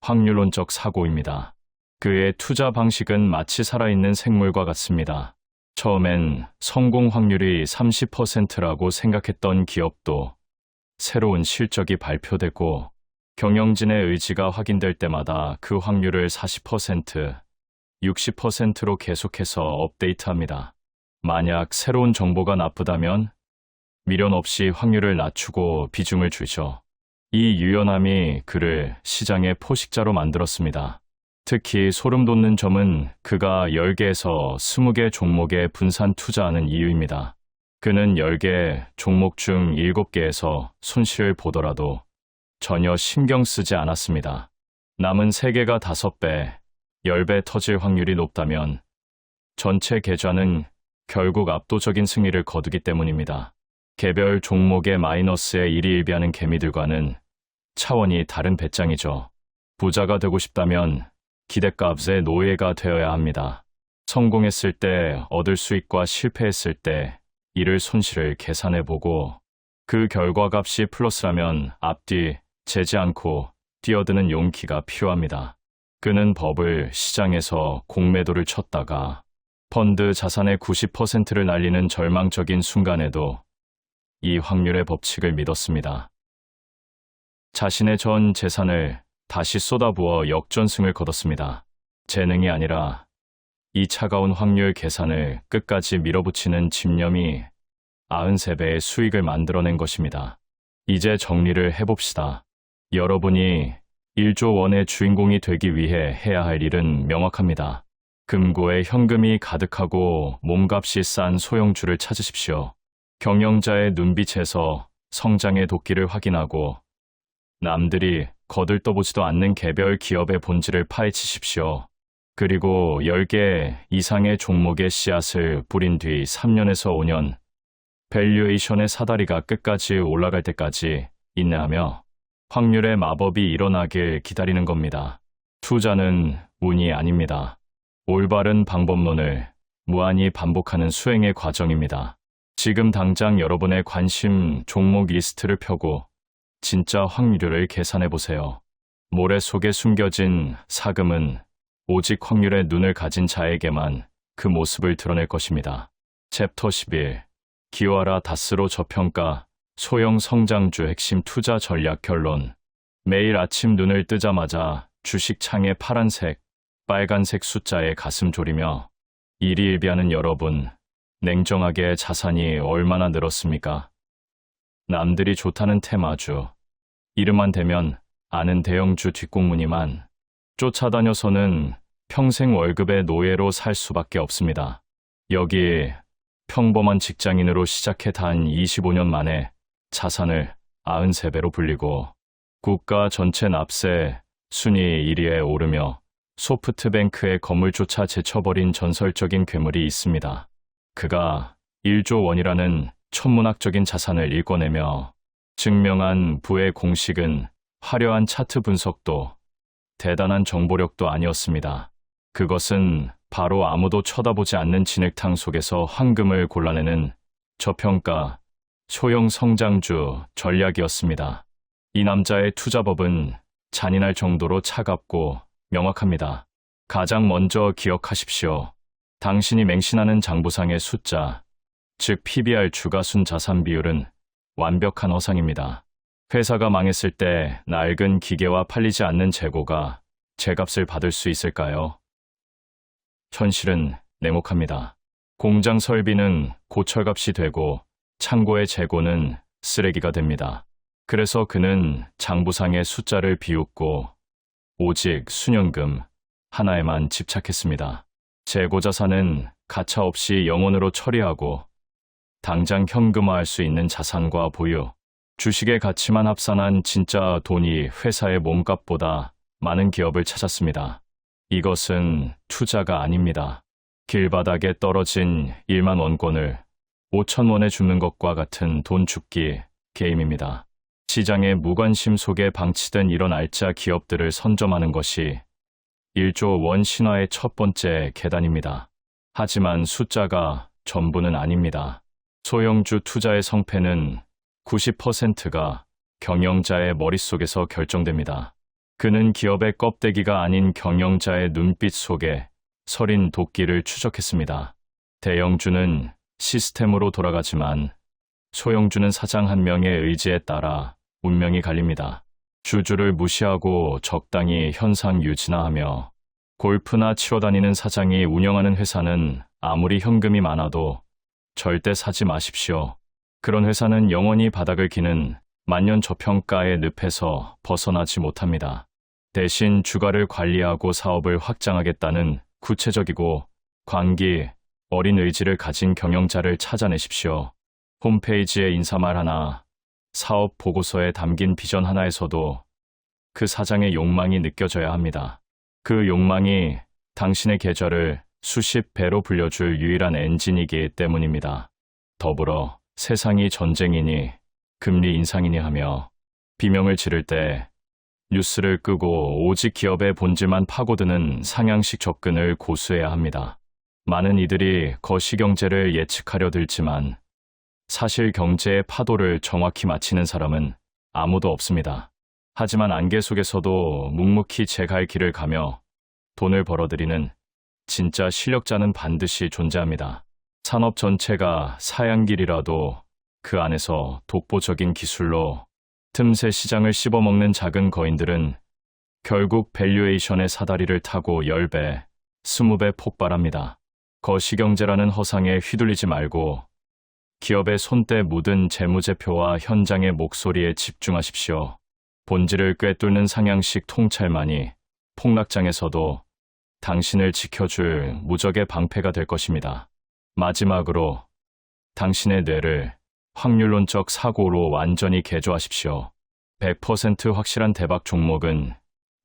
Speaker 1: 확률론적 사고입니다. 그의 투자 방식은 마치 살아있는 생물과 같습니다. 처음엔 성공 확률이 30%라고 생각했던 기업도 새로운 실적이 발표되고 경영진의 의지가 확인될 때마다 그 확률을 40%, 60%로 계속해서 업데이트합니다. 만약 새로운 정보가 나쁘다면 미련 없이 확률을 낮추고 비중을 줄이죠. 이 유연함이 그를 시장의 포식자로 만들었습니다. 특히 소름 돋는 점은 그가 10개에서 20개 종목에 분산 투자하는 이유입니다. 그는 10개 종목 중 7개에서 손실을 보더라도 전혀 신경 쓰지 않았습니다. 남은 3개가 5배, 10배 터질 확률이 높다면 전체 계좌는 결국 압도적인 승리를 거두기 때문입니다. 개별 종목의 마이너스에 일희일비하는 개미들과는 차원이 다른 배짱이죠. 부자가 되고 싶다면 기대값의 노예가 되어야 합니다. 성공했을 때 얻을 수익과 실패했을 때 잃을 손실을 계산해보고 그 결과값이 플러스라면 앞뒤 재지 않고 뛰어드는 용기가 필요합니다. 그는 버블 시장에서 공매도를 쳤다가 펀드 자산의 90%를 날리는 절망적인 순간에도 이 확률의 법칙을 믿었습니다. 자신의 전 재산을 다시 쏟아부어 역전승을 거뒀습니다. 재능이 아니라 이 차가운 확률 계산을 끝까지 밀어붙이는 집념이 93배의 수익을 만들어낸 것입니다. 이제 정리를 해봅시다. 여러분이 1조 원의 주인공이 되기 위해 해야 할 일은 명확합니다. 금고에 현금이 가득하고 몸값이 싼 소형주를 찾으십시오. 경영자의 눈빛에서 성장의 도끼를 확인하고 남들이 거들떠보지도 않는 개별 기업의 본질을 파헤치십시오. 그리고 10개 이상의 종목의 씨앗을 뿌린 뒤 3년에서 5년 밸류에이션의 사다리가 끝까지 올라갈 때까지 인내하며 확률의 마법이 일어나길 기다리는 겁니다. 투자는 운이 아닙니다. 올바른 방법론을 무한히 반복하는 수행의 과정입니다. 지금 당장 여러분의 관심 종목 리스트를 펴고 진짜 확률을 계산해 보세요. 모래 속에 숨겨진 사금은 오직 확률의 눈을 가진 자에게만 그 모습을 드러낼 것입니다. 챕터 11. 기와라 다스로 저평가 소형 성장주 핵심 투자 전략 결론. 매일 아침 눈을 뜨자마자 주식 창에 파란색, 빨간색 숫자에 가슴 졸이며 일희일비하는 여러분, 냉정하게 자산이 얼마나 늘었습니까? 남들이 좋다는 테마주, 이름만 대면 아는 대형주 뒷공무니만 쫓아다녀서는 평생 월급의 노예로 살 수밖에 없습니다. 여기 평범한 직장인으로 시작해 단 25년 만에 자산을 93배로 불리고 국가 전체 납세 순위 1위에 오르며 소프트뱅크의 건물조차 제쳐버린 전설적인 괴물이 있습니다. 그가 1조 원이라는 천문학적인 자산을 일궈내며 증명한 부의 공식은 화려한 차트 분석도 대단한 정보력도 아니었습니다. 그것은 바로 아무도 쳐다보지 않는 진흙탕 속에서 황금을 골라내는 저평가 소형 성장주 전략이었습니다. 이 남자의 투자법은 잔인할 정도로 차갑고 명확합니다. 가장 먼저 기억하십시오. 당신이 맹신하는 장부상의 숫자, 즉 PBR 주가순 자산 비율은 완벽한 허상입니다. 회사가 망했을 때 낡은 기계와 팔리지 않는 재고가 제값을 받을 수 있을까요? 현실은 냉혹합니다. 공장 설비는 고철값이 되고 창고의 재고는 쓰레기가 됩니다. 그래서 그는 장부상의 숫자를 비웃고 오직 순연금 하나에만 집착했습니다. 재고자산은 가차없이 영원으로 처리하고 당장 현금화할 수 있는 자산과 보유, 주식의 가치만 합산한 진짜 돈이 회사의 몸값보다 많은 기업을 찾았습니다. 이것은 투자가 아닙니다. 길바닥에 떨어진 1만 원권을 5천 원에 줍는 것과 같은 돈 줍기 게임입니다. 시장의 무관심 속에 방치된 이런 알짜 기업들을 선점하는 것이 1조 원 신화의 첫 번째 계단입니다. 하지만 숫자가 전부는 아닙니다. 소형주 투자의 성패는 90%가 경영자의 머릿속에서 결정됩니다. 그는 기업의 껍데기가 아닌 경영자의 눈빛 속에 서린 도끼를 추적했습니다. 대형주는 시스템으로 돌아가지만 소형주는 사장 한 명의 의지에 따라 운명이 갈립니다. 주주를 무시하고 적당히 현상 유지나 하며 골프나 치러 다니는 사장이 운영하는 회사는 아무리 현금이 많아도 절대 사지 마십시오. 그런 회사는 영원히 바닥을 기는 만년 저평가의 늪에서 벗어나지 못합니다. 대신 주가를 관리하고 사업을 확장하겠다는 구체적이고 광기 어린 의지를 가진 경영자를 찾아내십시오. 홈페이지의 인사말 하나, 사업 보고서에 담긴 비전 하나에서도 그 사장의 욕망이 느껴져야 합니다. 그 욕망이 당신의 계좌를 수십 배로 불려줄 유일한 엔진이기 때문입니다. 더불어 세상이 전쟁이니 금리 인상이니 하며 비명을 지를 때 뉴스를 끄고 오직 기업의 본질만 파고드는 상향식 접근을 고수해야 합니다. 많은 이들이 거시경제를 예측하려 들지만 사실 경제의 파도를 정확히 맞히는 사람은 아무도 없습니다. 하지만 안개 속에서도 묵묵히 제 갈 길을 가며 돈을 벌어들이는 진짜 실력자는 반드시 존재합니다. 산업 전체가 사양길이라도 그 안에서 독보적인 기술로 틈새 시장을 씹어먹는 작은 거인들은 결국 밸류에이션의 사다리를 타고 10배, 20배 폭발합니다. 거시경제라는 허상에 휘둘리지 말고 기업의 손때 묻은 재무제표와 현장의 목소리에 집중하십시오. 본질을 꿰뚫는 상향식 통찰만이 폭락장에서도 당신을 지켜줄 무적의 방패가 될 것입니다. 마지막으로 당신의 뇌를 확률론적 사고로 완전히 개조하십시오. 100% 확실한 대박 종목은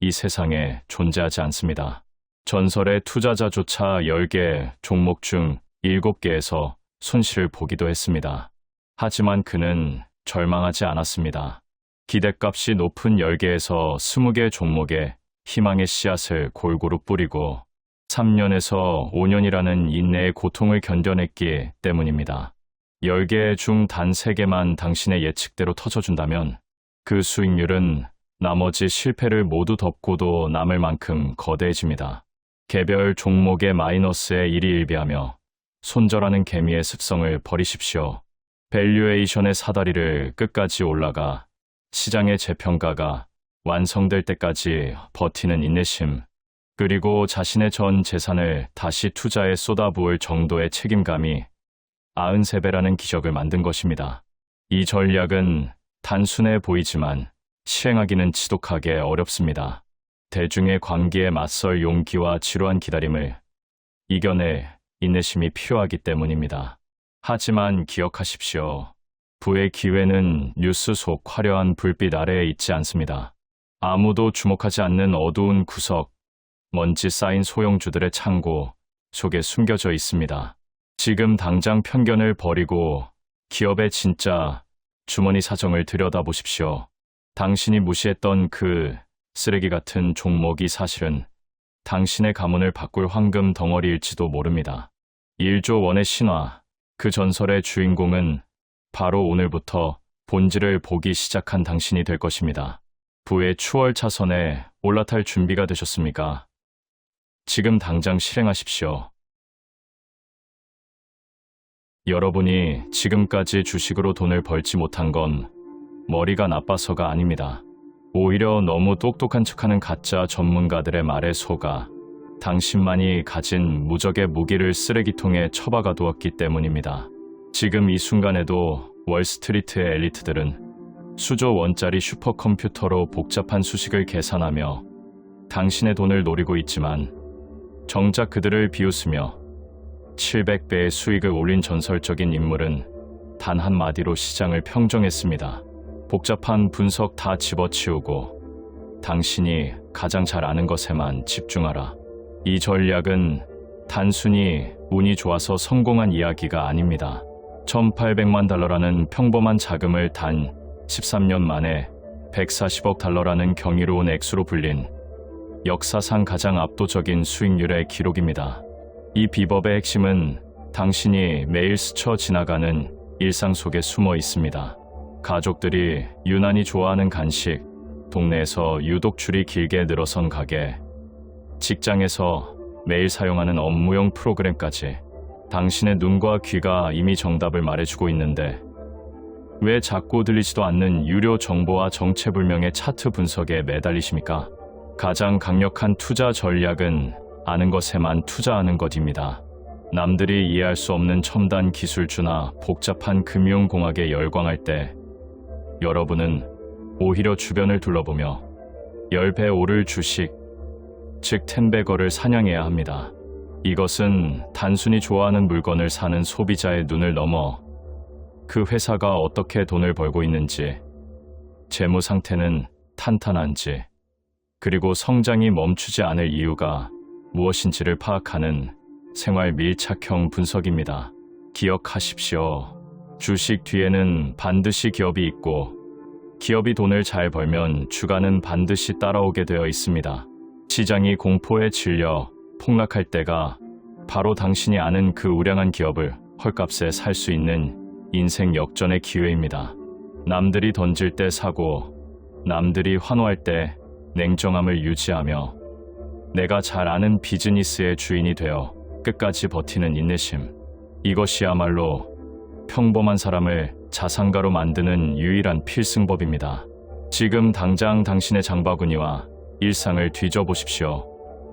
Speaker 1: 이 세상에 존재하지 않습니다. 전설의 투자자조차 10개 종목 중 7개에서 손실을 보기도 했습니다. 하지만 그는 절망하지 않았습니다. 기대값이 높은 10개에서 20개 종목에 희망의 씨앗을 골고루 뿌리고 3년에서 5년이라는 인내의 고통을 견뎌냈기 때문입니다. 10개 중 단 3개만 당신의 예측대로 터져준다면 그 수익률은 나머지 실패를 모두 덮고도 남을 만큼 거대해집니다. 개별 종목의 마이너스에 일희일비하며 손절하는 개미의 습성을 버리십시오. 밸류에이션의 사다리를 끝까지 올라가 시장의 재평가가 완성될 때까지 버티는 인내심, 그리고 자신의 전 재산을 다시 투자에 쏟아부을 정도의 책임감이 93배라는 기적을 만든 것입니다. 이 전략은 단순해 보이지만 실행하기는 지독하게 어렵습니다. 대중의 광기에 맞설 용기와 지루한 기다림을 이겨낼 인내심이 필요하기 때문입니다. 하지만 기억하십시오. 부의 기회는 뉴스 속 화려한 불빛 아래에 있지 않습니다. 아무도 주목하지 않는 어두운 구석, 먼지 쌓인 소형주들의 창고 속에 숨겨져 있습니다. 지금 당장 편견을 버리고 기업의 진짜 주머니 사정을 들여다보십시오. 당신이 무시했던 그 쓰레기 같은 종목이 사실은 당신의 가문을 바꿀 황금 덩어리일지도 모릅니다. 1조 원의 신화, 그 전설의 주인공은 바로 오늘부터 본질을 보기 시작한 당신이 될 것입니다. 부의 추월 차선에 올라탈 준비가 되셨습니까? 지금 당장 실행하십시오. 여러분이 지금까지 주식으로 돈을 벌지 못한 건 머리가 나빠서가 아닙니다. 오히려 너무 똑똑한 척하는 가짜 전문가들의 말에 속아 당신만이 가진 무적의 무기를 쓰레기통에 처박아 두었기 때문입니다. 지금 이 순간에도 월스트리트의 엘리트들은 수조 원짜리 슈퍼컴퓨터로 복잡한 수식을 계산하며 당신의 돈을 노리고 있지만 정작 그들을 비웃으며 700배의 수익을 올린 전설적인 인물은 단 한마디로 시장을 평정했습니다. 복잡한 분석 다 집어치우고 당신이 가장 잘 아는 것에만 집중하라. 이 전략은 단순히 운이 좋아서 성공한 이야기가 아닙니다. 1,800만 달러라는 평범한 자금을 단 13년 만에 140억 달러라는 경이로운 액수로 불린 역사상 가장 압도적인 수익률의 기록입니다. 이 비법의 핵심은 당신이 매일 스쳐 지나가는 일상 속에 숨어 있습니다. 가족들이 유난히 좋아하는 간식, 동네에서 유독 줄이 길게 늘어선 가게, 직장에서 매일 사용하는 업무용 프로그램까지 당신의 눈과 귀가 이미 정답을 말해주고 있는데 왜 자꾸 들리지도 않는 유료 정보와 정체불명의 차트 분석에 매달리십니까? 가장 강력한 투자 전략은 아는 것에만 투자하는 것입니다. 남들이 이해할 수 없는 첨단 기술주나 복잡한 금융공학에 열광할 때 여러분은 오히려 주변을 둘러보며 10배 오를 주식, 즉 10배거를 사냥해야 합니다. 이것은 단순히 좋아하는 물건을 사는 소비자의 눈을 넘어 그 회사가 어떻게 돈을 벌고 있는지, 재무 상태는 탄탄한지, 그리고 성장이 멈추지 않을 이유가 무엇인지를 파악하는 생활 밀착형 분석입니다. 기억하십시오. 주식 뒤에는 반드시 기업이 있고 기업이 돈을 잘 벌면 주가는 반드시 따라오게 되어 있습니다. 시장이 공포에 질려 폭락할 때가 바로 당신이 아는 그 우량한 기업을 헐값에 살 수 있는 인생 역전의 기회입니다. 남들이 던질 때 사고, 남들이 환호할 때 냉정함을 유지하며 내가 잘 아는 비즈니스의 주인이 되어 끝까지 버티는 인내심. 이것이야말로 평범한 사람을 자산가로 만드는 유일한 필승법입니다. 지금 당장 당신의 장바구니와 일상을 뒤져보십시오.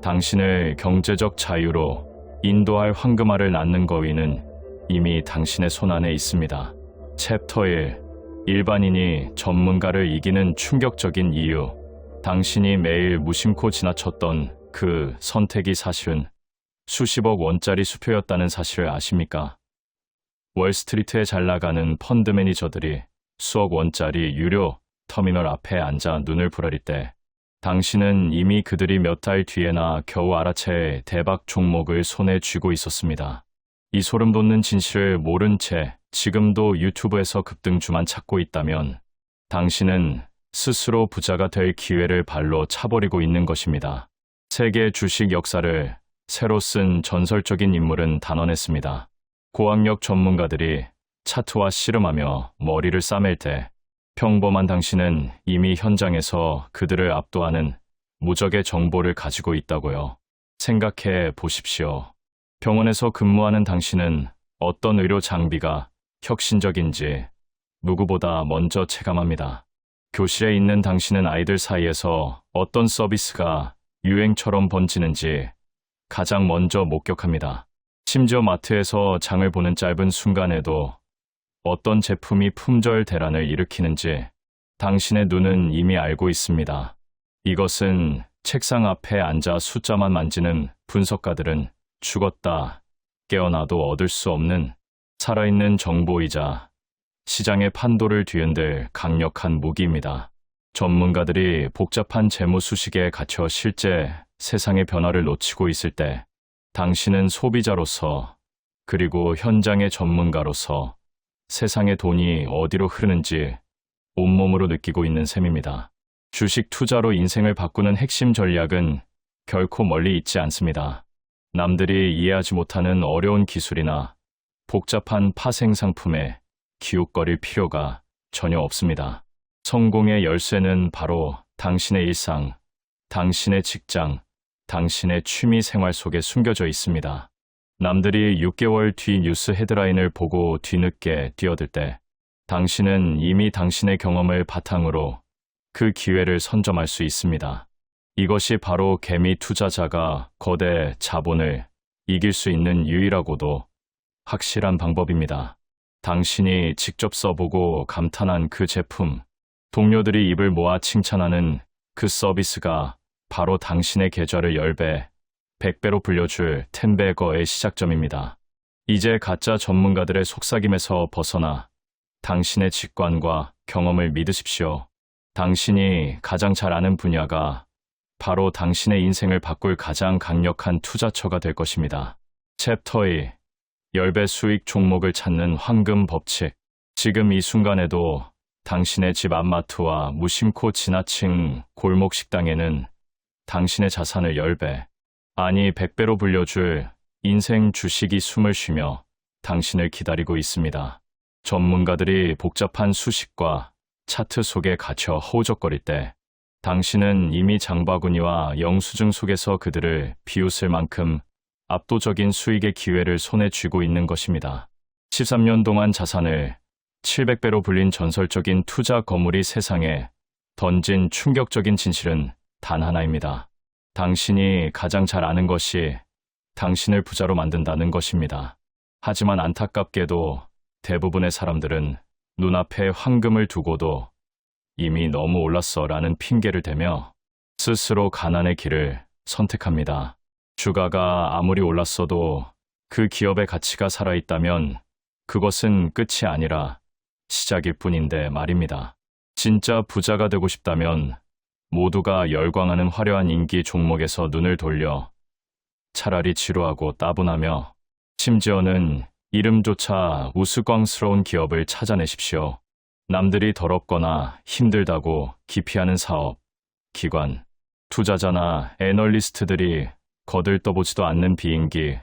Speaker 1: 당신을 경제적 자유로 인도할 황금알을 낳는 거위는 이미 당신의 손안에 있습니다. 챕터 1. 일반인이 전문가를 이기는 충격적인 이유. 당신이 매일 무심코 지나쳤던 그 선택이 사실은 수십억 원짜리 수표였다는 사실을 아십니까? 월스트리트에 잘 나가는 펀드 매니저들이 수억 원짜리 유료 터미널 앞에 앉아 눈을 부라릴 때 당신은 이미 그들이 몇 달 뒤에나 겨우 알아채 대박 종목을 손에 쥐고 있었습니다. 이 소름 돋는 진실을 모른 채 지금도 유튜브에서 급등주만 찾고 있다면 당신은 스스로 부자가 될 기회를 발로 차버리고 있는 것입니다. 세계 주식 역사를 새로 쓴 전설적인 인물은 단언했습니다. 고학력 전문가들이 차트와 씨름하며 머리를 싸맬 때 평범한 당신은 이미 현장에서 그들을 압도하는 무적의 정보를 가지고 있다고요. 생각해 보십시오. 병원에서 근무하는 당신은 어떤 의료 장비가 혁신적인지 누구보다 먼저 체감합니다. 교실에 있는 당신은 아이들 사이에서 어떤 서비스가 유행처럼 번지는지 가장 먼저 목격합니다. 심지어 마트에서 장을 보는 짧은 순간에도 어떤 제품이 품절 대란을 일으키는지 당신의 눈은 이미 알고 있습니다. 이것은 책상 앞에 앉아 숫자만 만지는 분석가들은 죽었다 깨어나도 얻을 수 없는 살아있는 정보이자 시장의 판도를 뒤흔들 강력한 무기입니다. 전문가들이 복잡한 재무 수식에 갇혀 실제 세상의 변화를 놓치고 있을 때 당신은 소비자로서 그리고 현장의 전문가로서 세상의 돈이 어디로 흐르는지 온몸으로 느끼고 있는 셈입니다. 주식 투자로 인생을 바꾸는 핵심 전략은 결코 멀리 있지 않습니다. 남들이 이해하지 못하는 어려운 기술이나 복잡한 파생 상품에 기웃거릴 필요가 전혀 없습니다. 성공의 열쇠는 바로 당신의 일상, 당신의 직장, 당신의 취미 생활 속에 숨겨져 있습니다. 남들이 6개월 뒤 뉴스 헤드라인을 보고 뒤늦게 뛰어들 때 당신은 이미 당신의 경험을 바탕으로 그 기회를 선점할 수 있습니다. 이것이 바로 개미 투자자가 거대 자본을 이길 수 있는 유일하고도 확실한 방법입니다. 당신이 직접 써보고 감탄한 그 제품, 동료들이 입을 모아 칭찬하는 그 서비스가 바로 당신의 계좌를 10배, 100배로 불려줄 10배거의 시작점입니다. 이제 가짜 전문가들의 속삭임에서 벗어나 당신의 직관과 경험을 믿으십시오. 당신이 가장 잘 아는 분야가 바로 당신의 인생을 바꿀 가장 강력한 투자처가 될 것입니다. 챕터 2. 10배 수익 종목을 찾는 황금 법칙. 지금 이 순간에도 당신의 집 앞마트와 무심코 지나친 골목 식당에는 당신의 자산을 10배, 아니 100배로 불려줄 인생 주식이 숨을 쉬며 당신을 기다리고 있습니다. 전문가들이 복잡한 수식과 차트 속에 갇혀 허우적거릴 때 당신은 이미 장바구니와 영수증 속에서 그들을 비웃을 만큼 압도적인 수익의 기회를 손에 쥐고 있는 것입니다. 13년 동안 자산을 700배로 불린 전설적인 투자 거물이 세상에 던진 충격적인 진실은 단 하나입니다. 당신이 가장 잘 아는 것이 당신을 부자로 만든다는 것입니다. 하지만 안타깝게도 대부분의 사람들은 눈앞에 황금을 두고도 이미 너무 올랐어 라는 핑계를 대며 스스로 가난의 길을 선택합니다. 주가가 아무리 올랐어도 그 기업의 가치가 살아있다면 그것은 끝이 아니라 시작일 뿐인데 말입니다. 진짜 부자가 되고 싶다면 모두가 열광하는 화려한 인기 종목에서 눈을 돌려 차라리 지루하고 따분하며 심지어는 이름조차 우스꽝스러운 기업을 찾아내십시오. 남들이 더럽거나 힘들다고 기피하는 사업, 기관, 투자자나 애널리스트들이 거들떠보지도 않는 비인기,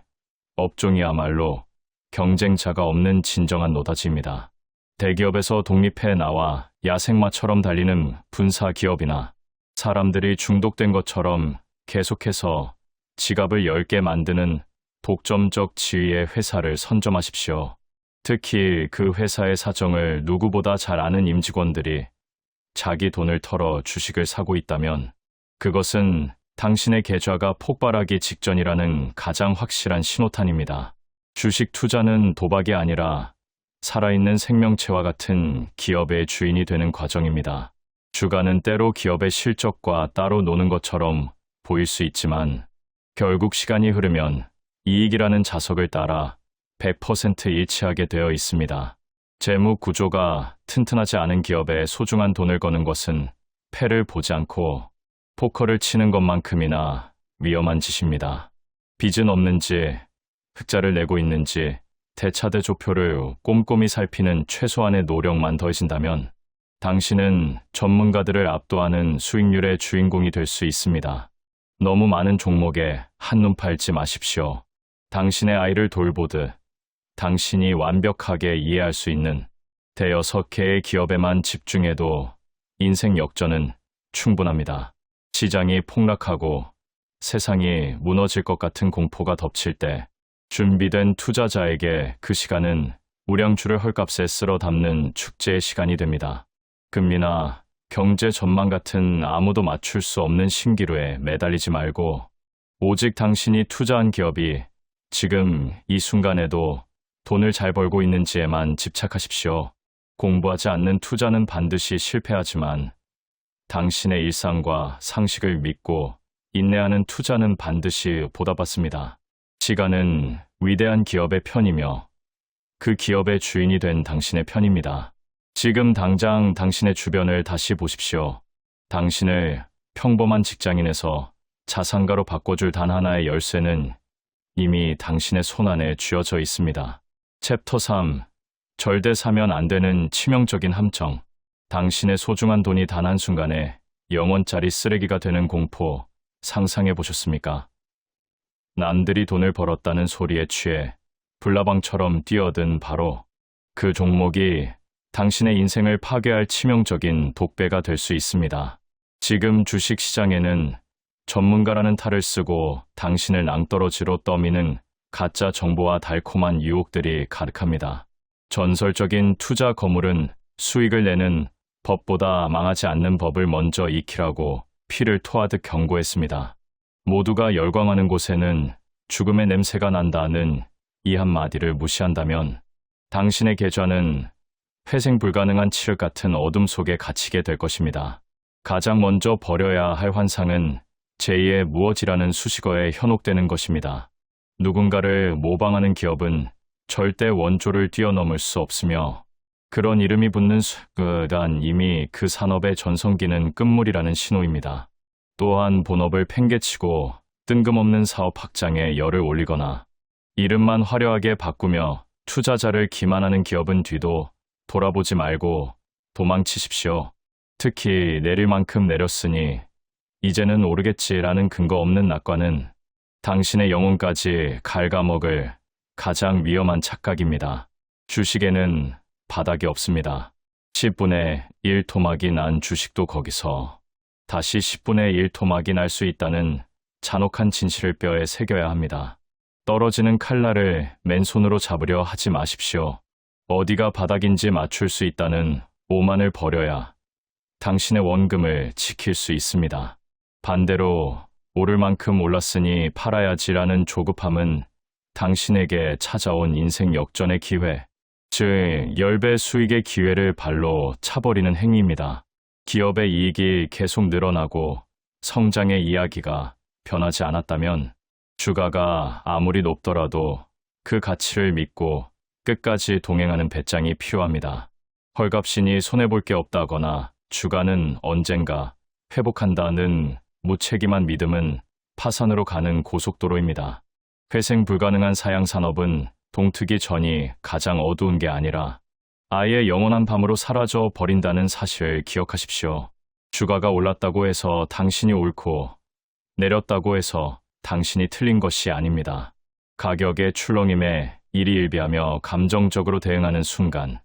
Speaker 1: 업종이야말로 경쟁자가 없는 진정한 노다지입니다. 대기업에서 독립해 나와 야생마처럼 달리는 분사 기업이나 사람들이 중독된 것처럼 계속해서 지갑을 10개 만드는 독점적 지위의 회사를 선점하십시오. 특히 그 회사의 사정을 누구보다 잘 아는 임직원들이 자기 돈을 털어 주식을 사고 있다면 그것은 당신의 계좌가 폭발하기 직전이라는 가장 확실한 신호탄입니다. 주식 투자는 도박이 아니라 살아있는 생명체와 같은 기업의 주인이 되는 과정입니다. 주가는 때로 기업의 실적과 따로 노는 것처럼 보일 수 있지만 결국 시간이 흐르면 이익이라는 자석을 따라 100% 일치하게 되어 있습니다. 재무 구조가 튼튼하지 않은 기업에 소중한 돈을 거는 것은 패를 보지 않고 포커를 치는 것만큼이나 위험한 짓입니다. 빚은 없는지, 흑자를 내고 있는지 대차대조표를 꼼꼼히 살피는 최소한의 노력만 더해진다면 당신은 전문가들을 압도하는 수익률의 주인공이 될 수 있습니다. 너무 많은 종목에 한눈 팔지 마십시오. 당신의 아이를 돌보듯 당신이 완벽하게 이해할 수 있는 대여섯 개의 기업에만 집중해도 인생 역전은 충분합니다. 시장이 폭락하고 세상이 무너질 것 같은 공포가 덮칠 때 준비된 투자자에게 그 시간은 우량주를 헐값에 쓸어 담는 축제의 시간이 됩니다. 금리나 경제 전망 같은 아무도 맞출 수 없는 신기루에 매달리지 말고 오직 당신이 투자한 기업이 지금 이 순간에도 돈을 잘 벌고 있는지에만 집착하십시오. 공부하지 않는 투자는 반드시 실패하지만 당신의 일상과 상식을 믿고 인내하는 투자는 반드시 보답받습니다. 시간은 위대한 기업의 편이며 그 기업의 주인이 된 당신의 편입니다. 지금 당장 당신의 주변을 다시 보십시오. 당신을 평범한 직장인에서 자산가로 바꿔줄 단 하나의 열쇠는 이미 당신의 손안에 쥐어져 있습니다. 챕터 3. 절대 사면 안 되는 치명적인 함정. 당신의 소중한 돈이 단 한순간에 영원짜리 쓰레기가 되는 공포 상상해 보셨습니까? 남들이 돈을 벌었다는 소리에 취해 불나방처럼 뛰어든 바로 그 종목이 당신의 인생을 파괴할 치명적인 독배가 될 수 있습니다. 지금 주식시장에는 전문가라는 탈을 쓰고 당신을 낭떠러지로 떠미는 가짜 정보와 달콤한 유혹들이 가득합니다. 전설적인 투자 거물은 수익을 내는 법보다 망하지 않는 법을 먼저 익히라고 피를 토하듯 경고했습니다. 모두가 열광하는 곳에는 죽음의 냄새가 난다는 이 한마디를 무시한다면 당신의 계좌는 회생 불가능한 칠흑 같은 어둠 속에 갇히게 될 것입니다. 가장 먼저 버려야 할 환상은 제2의 무엇이라는 수식어에 현혹되는 것입니다. 누군가를 모방하는 기업은 절대 원조를 뛰어넘을 수 없으며 그런 이름이 붙는 순간 이미 그 산업의 전성기는 끝물이라는 신호입니다. 또한 본업을 팽개치고 뜬금없는 사업 확장에 열을 올리거나 이름만 화려하게 바꾸며 투자자를 기만하는 기업은 뒤도 돌아보지 말고 도망치십시오. 특히 내릴 만큼 내렸으니 이제는 오르겠지라는 근거 없는 낙관은 당신의 영혼까지 갉아먹을 가장 위험한 착각입니다. 주식에는 바닥이 없습니다. 10분의 1 토막이 난 주식도 거기서 다시 10분의 1 토막이 날 수 있다는 잔혹한 진실을 뼈에 새겨야 합니다. 떨어지는 칼날을 맨손으로 잡으려 하지 마십시오. 어디가 바닥인지 맞출 수 있다는 오만을 버려야 당신의 원금을 지킬 수 있습니다. 반대로 오를 만큼 올랐으니 팔아야지라는 조급함은 당신에게 찾아온 인생 역전의 기회, 즉 10배 수익의 기회를 발로 차버리는 행위입니다. 기업의 이익이 계속 늘어나고 성장의 이야기가 변하지 않았다면 주가가 아무리 높더라도 그 가치를 믿고 끝까지 동행하는 배짱이 필요합니다. 헐값이니 손해볼 게 없다거나 주가는 언젠가 회복한다는 무책임한 믿음은 파산으로 가는 고속도로입니다. 회생 불가능한 사양산업은 동트기 전이 가장 어두운 게 아니라 아예 영원한 밤으로 사라져 버린다는 사실을 기억하십시오. 주가가 올랐다고 해서 당신이 옳고 내렸다고 해서 당신이 틀린 것이 아닙니다. 가격의 출렁임에 일희일비하며 감정적으로 대응하는 순간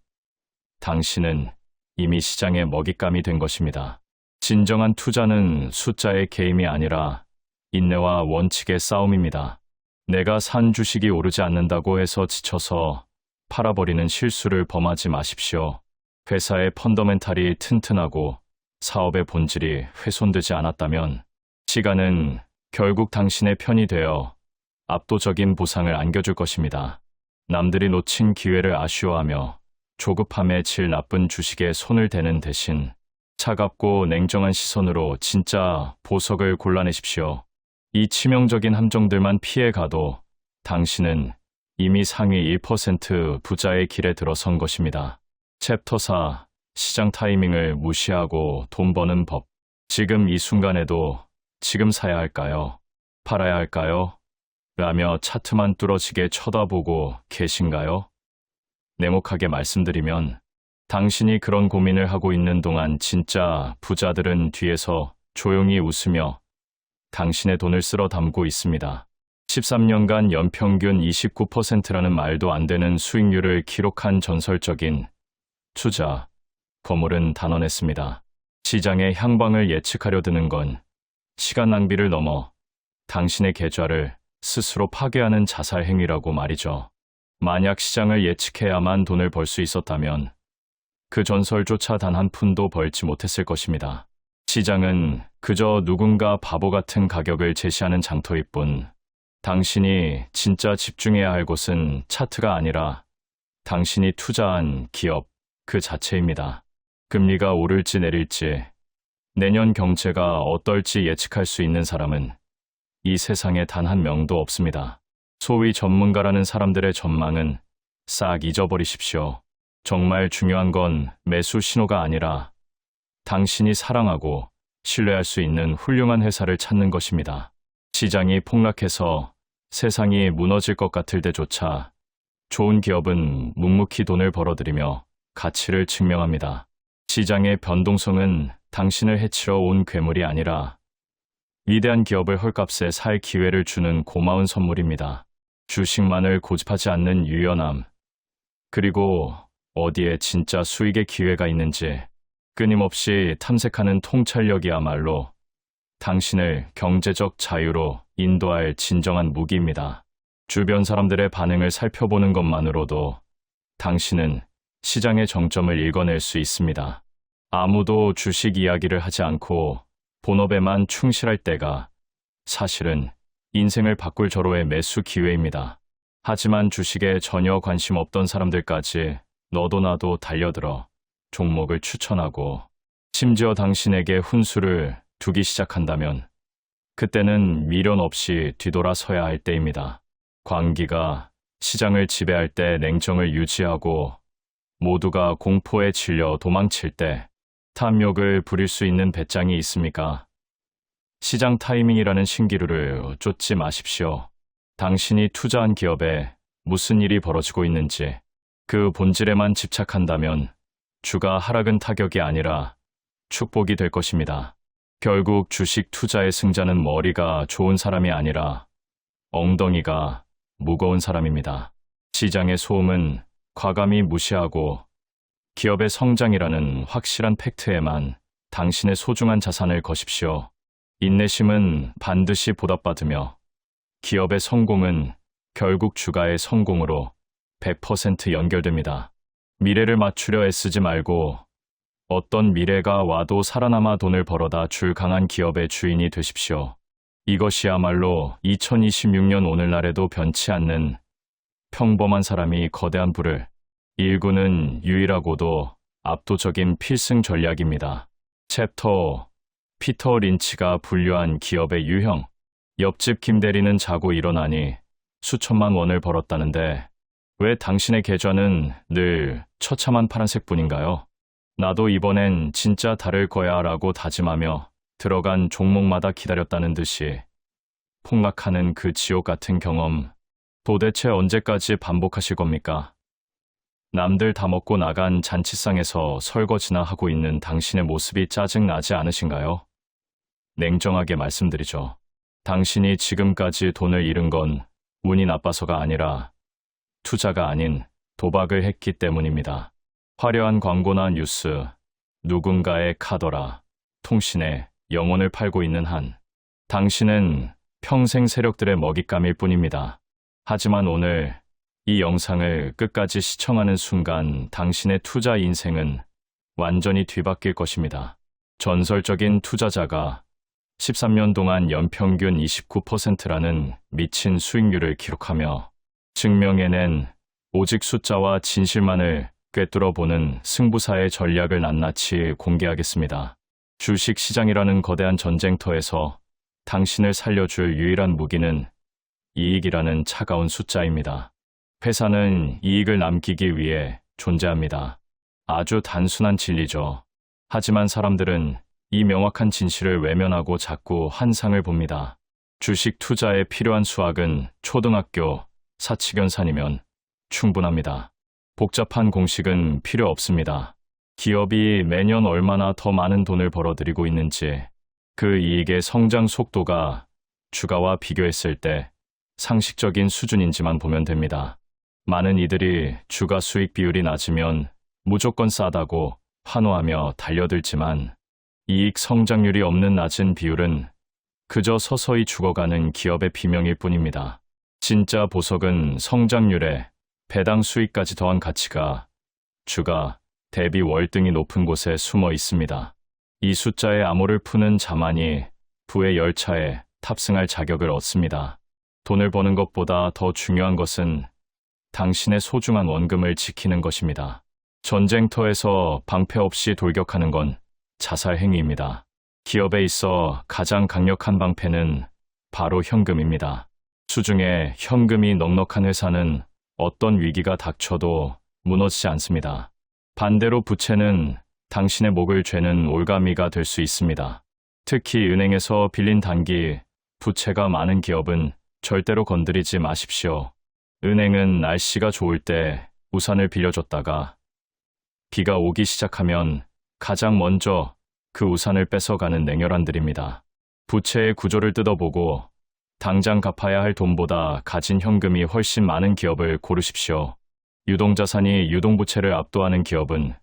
Speaker 1: 당신은 이미 시장의 먹잇감이 된 것입니다. 진정한 투자는 숫자의 게임이 아니라 인내와 원칙의 싸움입니다. 내가 산 주식이 오르지 않는다고 해서 지쳐서 팔아버리는 실수를 범하지 마십시오. 회사의 펀더멘탈이 튼튼하고 사업의 본질이 훼손되지 않았다면 시간은 결국 당신의 편이 되어 압도적인 보상을 안겨줄 것입니다. 남들이 놓친 기회를 아쉬워하며 조급함에 질 나쁜 주식에 손을 대는 대신 차갑고 냉정한 시선으로 진짜 보석을 골라내십시오. 이 치명적인 함정들만 피해가도 당신은 이미 상위 1% 부자의 길에 들어선 것입니다. 챕터 4. 시장 타이밍을 무시하고 돈 버는 법. 지금 이 순간에도 지금 사야 할까요? 팔아야 할까요? 라며 차트만 뚫어지게 쳐다보고 계신가요? 냉혹하게 말씀드리면 당신이 그런 고민을 하고 있는 동안 진짜 부자들은 뒤에서 조용히 웃으며 당신의 돈을 쓸어 담고 있습니다. 13년간 연평균 29%라는 말도 안 되는 수익률을 기록한 전설적인 투자 거물은 단언했습니다. 시장의 향방을 예측하려 드는 건 시간 낭비를 넘어 당신의 계좌를 스스로 파괴하는 자살 행위라고 말이죠. 만약 시장을 예측해야만 돈을 벌 수 있었다면 그 전설조차 단 한 푼도 벌지 못했을 것입니다. 시장은 그저 누군가 바보 같은 가격을 제시하는 장터일 뿐 당신이 진짜 집중해야 할 곳은 차트가 아니라 당신이 투자한 기업 그 자체입니다. 금리가 오를지 내릴지 내년 경제가 어떨지 예측할 수 있는 사람은 이 세상에 단 한 명도 없습니다. 소위 전문가라는 사람들의 전망은 싹 잊어버리십시오. 정말 중요한 건 매수 신호가 아니라 당신이 사랑하고 신뢰할 수 있는 훌륭한 회사를 찾는 것입니다. 시장이 폭락해서 세상이 무너질 것 같을 때조차 좋은 기업은 묵묵히 돈을 벌어들이며 가치를 증명합니다. 시장의 변동성은 당신을 해치러 온 괴물이 아니라 위대한 기업을 헐값에 살 기회를 주는 고마운 선물입니다. 주식만을 고집하지 않는 유연함, 그리고 어디에 진짜 수익의 기회가 있는지 끊임없이 탐색하는 통찰력이야말로 당신을 경제적 자유로 인도할 진정한 무기입니다. 주변 사람들의 반응을 살펴보는 것만으로도 당신은 시장의 정점을 읽어낼 수 있습니다. 아무도 주식 이야기를 하지 않고 본업에만 충실할 때가 사실은 인생을 바꿀 절호의 매수 기회입니다. 하지만 주식에 전혀 관심 없던 사람들까지 너도 나도 달려들어 종목을 추천하고 심지어 당신에게 훈수를 두기 시작한다면 그때는 미련 없이 뒤돌아서야 할 때입니다. 광기가 시장을 지배할 때 냉정을 유지하고 모두가 공포에 질려 도망칠 때 탐욕을 부릴 수 있는 배짱이 있습니까? 시장 타이밍이라는 신기루를 쫓지 마십시오. 당신이 투자한 기업에 무슨 일이 벌어지고 있는지 그 본질에만 집착한다면 주가 하락은 타격이 아니라 축복이 될 것입니다. 결국 주식 투자의 승자는 머리가 좋은 사람이 아니라 엉덩이가 무거운 사람입니다. 시장의 소음은 과감히 무시하고 기업의 성장이라는 확실한 팩트에만 당신의 소중한 자산을 거십시오. 인내심은 반드시 보답받으며 기업의 성공은 결국 주가의 성공으로 100% 연결됩니다. 미래를 맞추려 애쓰지 말고 어떤 미래가 와도 살아남아 돈을 벌어다 줄 강한 기업의 주인이 되십시오. 이것이야말로 2026년 오늘날에도 변치 않는 평범한 사람이 거대한 부를 일구는 유일하고도 압도적인 필승 전략입니다. 챕터 피터 린치가 분류한 기업의 유형. 옆집 김대리는 자고 일어나니 수천만 원을 벌었다는데 왜 당신의 계좌는 늘 처참한 파란색뿐인가요? 나도 이번엔 진짜 다를 거야 라고 다짐하며 들어간 종목마다 기다렸다는 듯이 폭락하는 그 지옥 같은 경험 도대체 언제까지 반복하실 겁니까? 남들 다 먹고 나간 잔치상에서 설거지나 하고 있는 당신의 모습이 짜증나지 않으신가요? 냉정하게 말씀드리죠. 당신이 지금까지 돈을 잃은 건 운이 나빠서가 아니라 투자가 아닌 도박을 했기 때문입니다. 화려한 광고나 뉴스, 누군가의 카더라, 통신에 영혼을 팔고 있는 한 당신은 평생 세력들의 먹잇감일 뿐입니다. 하지만 오늘 이 영상을 끝까지 시청하는 순간 당신의 투자 인생은 완전히 뒤바뀔 것입니다. 전설적인 투자자가 13년 동안 연평균 29%라는 미친 수익률을 기록하며 증명해낸 오직 숫자와 진실만을 꿰뚫어보는 승부사의 전략을 낱낱이 공개하겠습니다. 주식 시장이라는 거대한 전쟁터에서 당신을 살려줄 유일한 무기는 이익이라는 차가운 숫자입니다. 회사는 이익을 남기기 위해 존재합니다. 아주 단순한 진리죠. 하지만 사람들은 이 명확한 진실을 외면하고 자꾸 환상을 봅니다. 주식 투자에 필요한 수학은 초등학교 사칙연산이면 충분합니다. 복잡한 공식은 필요 없습니다. 기업이 매년 얼마나 더 많은 돈을 벌어들이고 있는지, 그 이익의 성장 속도가 주가와 비교했을 때 상식적인 수준인지만 보면 됩니다. 많은 이들이 주가 수익 비율이 낮으면 무조건 싸다고 환호하며 달려들지만 이익 성장률이 없는 낮은 비율은 그저 서서히 죽어가는 기업의 비명일 뿐입니다. 진짜 보석은 성장률에 배당 수익까지 더한 가치가 주가 대비 월등히 높은 곳에 숨어 있습니다. 이 숫자의 암호를 푸는 자만이 부의 열차에 탑승할 자격을 얻습니다. 돈을 버는 것보다 더 중요한 것은 당신의 소중한 원금을 지키는 것입니다. 전쟁터에서 방패 없이 돌격하는 건 자살 행위입니다. 기업에 있어 가장 강력한 방패는 바로 현금입니다. 수중에 현금이 넉넉한 회사는 어떤 위기가 닥쳐도 무너지지 않습니다. 반대로 부채는 당신의 목을 죄는 올가미가 될 수 있습니다. 특히 은행에서 빌린 단기 부채가 많은 기업은 절대로 건드리지 마십시오. 은행은 날씨가 좋을 때 우산을 빌려줬다가 비가 오기 시작하면 가장 먼저 그 우산을 뺏어가는 냉혈한들입니다. 부채의 구조를 뜯어보고 당장 갚아야 할 돈보다 가진 현금이 훨씬 많은 기업을 고르십시오. 유동자산이 유동부채를 압도하는 기업은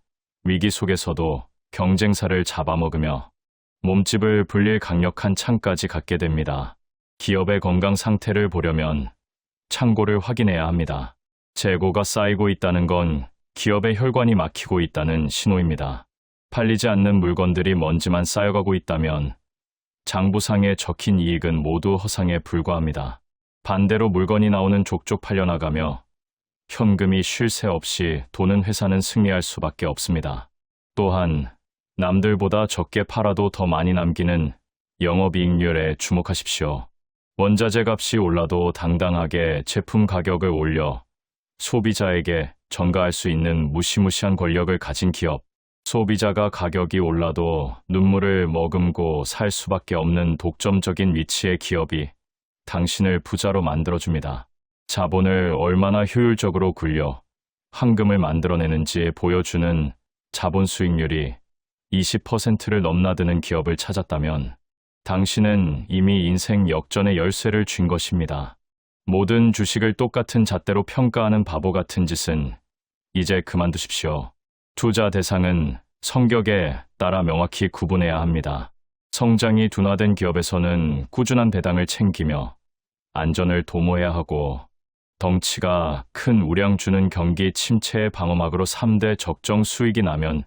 Speaker 1: 위기 속에서도 경쟁사를 잡아먹으며 몸집을 불릴 강력한 창까지 갖게 됩니다. 기업의 건강 상태를 보려면 창고를 확인해야 합니다. 재고가 쌓이고 있다는 건 기업의 혈관이 막히고 있다는 신호입니다. 팔리지 않는 물건들이 먼지만 쌓여가고 있다면 장부상에 적힌 이익은 모두 허상에 불과합니다. 반대로 물건이 나오는 족족 팔려나가며 현금이 쉴 새 없이 도는 회사는 승리할 수밖에 없습니다. 또한 남들보다 적게 팔아도 더 많이 남기는 영업이익률에 주목하십시오. 원자재 값이 올라도 당당하게 제품 가격을 올려 소비자에게 전가할 수 있는 무시무시한 권력을 가진 기업. 소비자가 가격이 올라도 눈물을 머금고 살 수밖에 없는 독점적인 위치의 기업이 당신을 부자로 만들어줍니다. 자본을 얼마나 효율적으로 굴려 황금을 만들어내는지 보여주는 자본 수익률이 20%를 넘나드는 기업을 찾았다면 당신은 이미 인생 역전의 열쇠를 쥔 것입니다. 모든 주식을 똑같은 잣대로 평가하는 바보 같은 짓은 이제 그만두십시오. 투자 대상은 성격에 따라 명확히 구분해야 합니다. 성장이 둔화된 기업에서는 꾸준한 배당을 챙기며 안전을 도모해야 하고, 덩치가 큰 우량 주는 경기 침체의 방어막으로 3대 적정 수익이 나면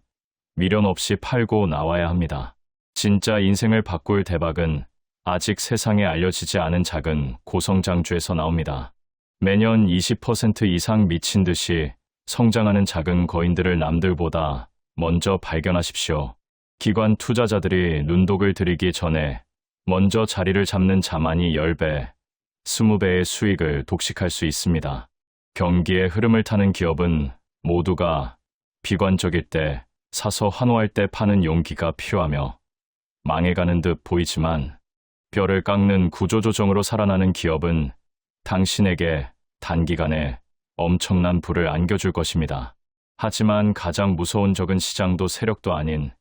Speaker 1: 미련 없이 팔고 나와야 합니다. 진짜 인생을 바꿀 대박은 아직 세상에 알려지지 않은 작은 고성장주에서 나옵니다. 매년 20% 이상 미친 듯이 성장하는 작은 거인들을 남들보다 먼저 발견하십시오. 기관 투자자들이 눈독을 들이기 전에 먼저 자리를 잡는 자만이 10배, 20배의 수익을 독식할 수 있습니다. 경기의 흐름을 타는 기업은 모두가 비관적일 때 사서 환호할 때 파는 용기가 필요하며, 망해가는 듯 보이지만 뼈를 깎는 구조조정으로 살아나는 기업은 당신에게 단기간에 엄청난 부를 안겨줄 것입니다. 하지만 가장 무서운 적은 시장도 세력도 아닌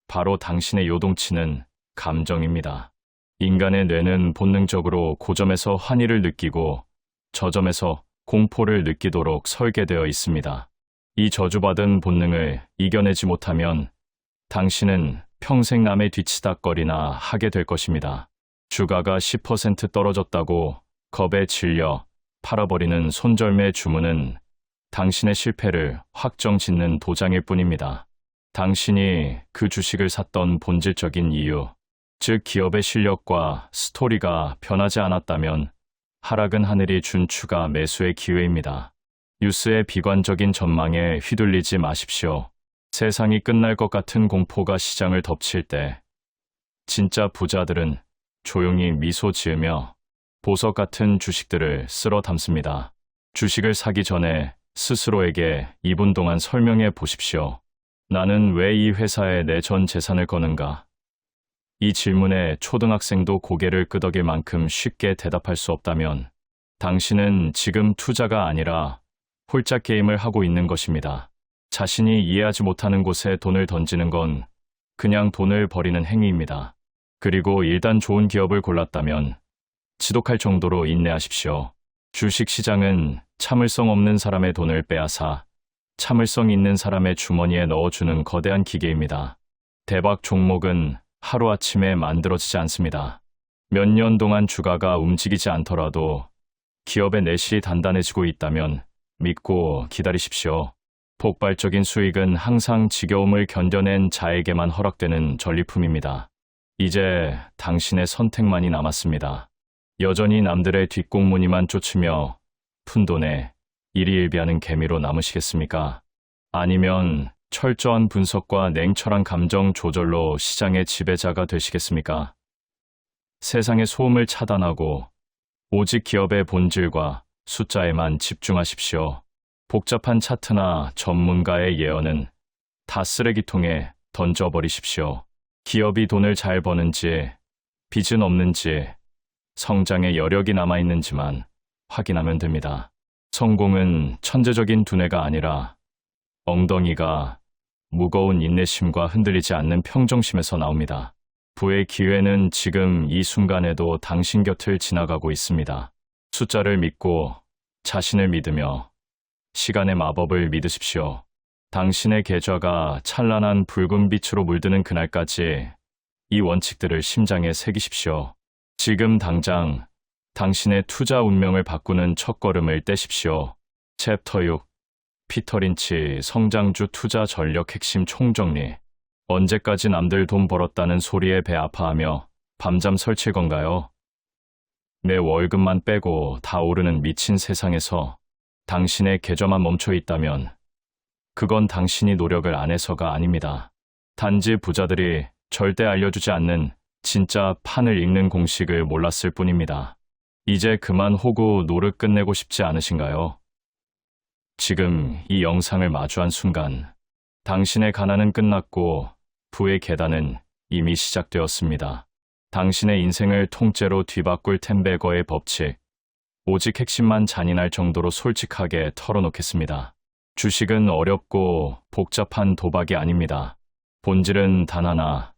Speaker 1: 바로 당신의 요동치는 감정입니다. 인간의 뇌는 본능적으로 고점에서 환희를 느끼고 저점에서 공포를 느끼도록 설계되어 있습니다. 이 저주받은 본능을 이겨내지 못하면 당신은 평생 남의 뒤치다거리나 하게 될 것입니다. 주가가 10% 떨어졌다고 겁에 질려 팔아버리는 손절매 주문은 당신의 실패를 확정짓는 도장일 뿐입니다. 당신이 그 주식을 샀던 본질적인 이유, 즉 기업의 실력과 스토리가 변하지 않았다면 하락은 하늘이 준 추가 매수의 기회입니다. 뉴스의 비관적인 전망에 휘둘리지 마십시오. 세상이 끝날 것 같은 공포가 시장을 덮칠 때 진짜 부자들은 조용히 미소 지으며 보석 같은 주식들을 쓸어 담습니다. 주식을 사기 전에 스스로에게 2분 동안 설명해 보십시오. 나는 왜 이 회사에 내 전 재산을 거는가? 이 질문에 초등학생도 고개를 끄덕일 만큼 쉽게 대답할 수 없다면 당신은 지금 투자가 아니라 홀짝 게임을 하고 있는 것입니다. 자신이 이해하지 못하는 곳에 돈을 던지는 건 그냥 돈을 버리는 행위입니다. 그리고 일단 좋은 기업을 골랐다면 지독할 정도로 인내하십시오. 주식시장은 참을성 없는 사람의 돈을 빼앗아 참을성 있는 사람의 주머니에 넣어주는 거대한 기계입니다. 대박 종목은 하루아침에 만들어지지 않습니다. 몇 년 동안 주가가 움직이지 않더라도 기업의 내실이 단단해지고 있다면 믿고 기다리십시오. 폭발적인 수익은 항상 지겨움을 견뎌낸 자에게만 허락되는 전리품입니다. 이제 당신의 선택만이 남았습니다. 여전히 남들의 뒷공무니만 쫓으며 푼돈에 일희일비하는 개미로 남으시겠습니까? 아니면 철저한 분석과 냉철한 감정 조절로 시장의 지배자가 되시겠습니까? 세상의 소음을 차단하고 오직 기업의 본질과 숫자에만 집중하십시오. 복잡한 차트나 전문가의 예언은 다 쓰레기통에 던져버리십시오. 기업이 돈을 잘 버는지, 빚은 없는지, 성장의 여력이 남아있는지만 확인하면 됩니다. 성공은 천재적인 두뇌가 아니라 엉덩이가 무거운 인내심과 흔들리지 않는 평정심에서 나옵니다. 부의 기회는 지금 이 순간에도 당신 곁을 지나가고 있습니다. 숫자를 믿고 자신을 믿으며 시간의 마법을 믿으십시오. 당신의 계좌가 찬란한 붉은 빛으로 물드는 그날까지 이 원칙들을 심장에 새기십시오. 지금 당장 당신의 투자 운명을 바꾸는 첫걸음을 떼십시오. 챕터 6. 피터 린치 성장주 투자 전력 핵심 총정리. 언제까지 남들 돈 벌었다는 소리에 배 아파하며 밤잠 설칠 건가요? 내 월급만 빼고 다 오르는 미친 세상에서 당신의 계좌만 멈춰 있다면 그건 당신이 노력을 안 해서가 아닙니다. 단지 부자들이 절대 알려주지 않는 진짜 판을 읽는 공식을 몰랐을 뿐입니다. 이제 그만 호구 노릇 끝내고 싶지 않으신가요? 지금 이 영상을 마주한 순간 당신의 가난은 끝났고 부의 계단은 이미 시작되었습니다. 당신의 인생을 통째로 뒤바꿀 템베거의 법칙, 오직 핵심만 잔인할 정도로 솔직하게 털어놓겠습니다. 주식은 어렵고 복잡한 도박이 아닙니다. 본질은 단 하나,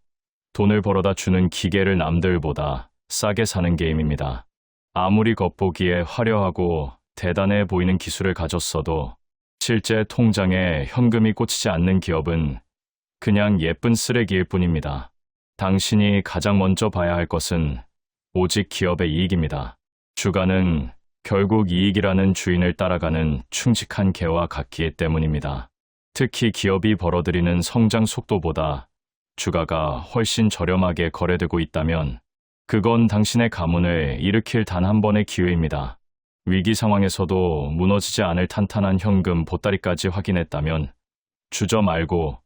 Speaker 1: 돈을 벌어다 주는 기계를 남들보다 싸게 사는 게임입니다. 아무리 겉보기에 화려하고 대단해 보이는 기술을 가졌어도 실제 통장에 현금이 꽂히지 않는 기업은 그냥 예쁜 쓰레기일 뿐입니다. 당신이 가장 먼저 봐야 할 것은 오직 기업의 이익입니다. 주가는 결국 이익이라는 주인을 따라가는 충직한 개와 같기 때문입니다. 특히 기업이 벌어들이는 성장 속도보다 주가가 훨씬 저렴하게 거래되고 있다면 그건 당신의 가문을 일으킬 단 한 번의 기회입니다. 위기 상황에서도 무너지지 않을 탄탄한 현금 보따리까지 확인했다면 주저 말고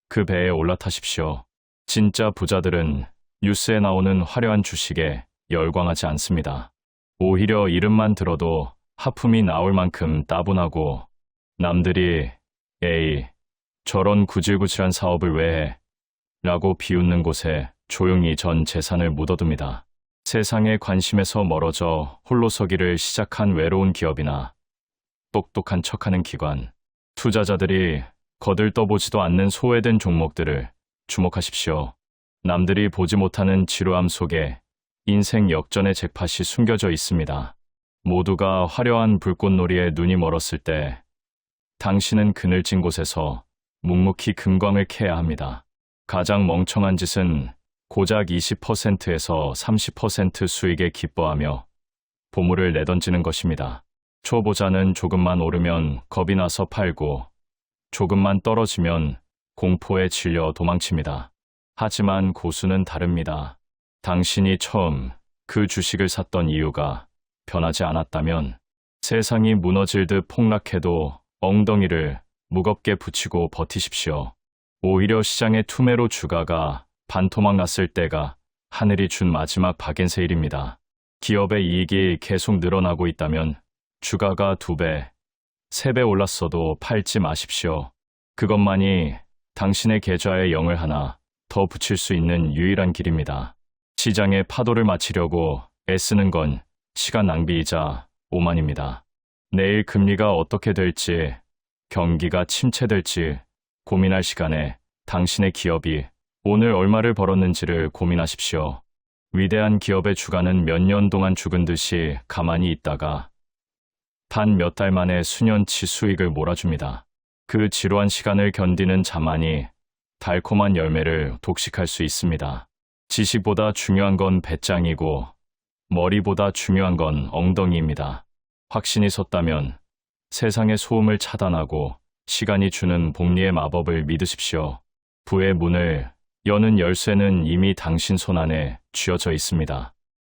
Speaker 1: 그 배에 올라타십시오. 진짜 부자들은 뉴스에 나오는 화려한 주식에 열광하지 않습니다. 오히려 이름만 들어도 하품이 나올 만큼 따분하고 남들이 에이, 저런 구질구질한 사업을 왜 해? 라고 비웃는 곳에 조용히 전 재산을 묻어둡니다. 세상의 관심에서 멀어져 홀로 서기를 시작한 외로운 기업이나 똑똑한 척하는 기관, 투자자들이 거들떠보지도 않는 소외된 종목들을 주목하십시오. 남들이 보지 못하는 지루함 속에 인생 역전의 잭팟이 숨겨져 있습니다. 모두가 화려한 불꽃놀이에 눈이 멀었을 때 당신은 그늘진 곳에서 묵묵히 금광을 캐야 합니다. 가장 멍청한 짓은 고작 20%에서 30% 수익에 기뻐하며 보물을 내던지는 것입니다. 초보자는 조금만 오르면 겁이 나서 팔고 조금만 떨어지면 공포에 질려 도망칩니다. 하지만 고수는 다릅니다. 당신이 처음 그 주식을 샀던 이유가 변하지 않았다면 세상이 무너질 듯 폭락해도 엉덩이를 무겁게 붙이고 버티십시오. 오히려 시장의 투매로 주가가 반토막 났을 때가 하늘이 준 마지막 박앤세일입니다. 기업의 이익이 계속 늘어나고 있다면 주가가 2배, 3배 올랐어도 팔지 마십시오. 그것만이 당신의 계좌에 0을 하나 더 붙일 수 있는 유일한 길입니다. 시장의 파도를 맞추려고 애쓰는 건 시간 낭비이자 오만입니다. 내일 금리가 어떻게 될지, 경기가 침체될지 고민할 시간에 당신의 기업이 오늘 얼마를 벌었는지를 고민하십시오. 위대한 기업의 주가는 몇 년 동안 죽은 듯이 가만히 있다가 단 몇 달 만에 수년치 수익을 몰아줍니다. 그 지루한 시간을 견디는 자만이 달콤한 열매를 독식할 수 있습니다. 지식보다 중요한 건 배짱이고 머리보다 중요한 건 엉덩이입니다. 확신이 섰다면 세상의 소음을 차단하고 시간이 주는 복리의 마법을 믿으십시오. 부의 문을 여는 열쇠는 이미 당신 손안에 쥐어져 있습니다.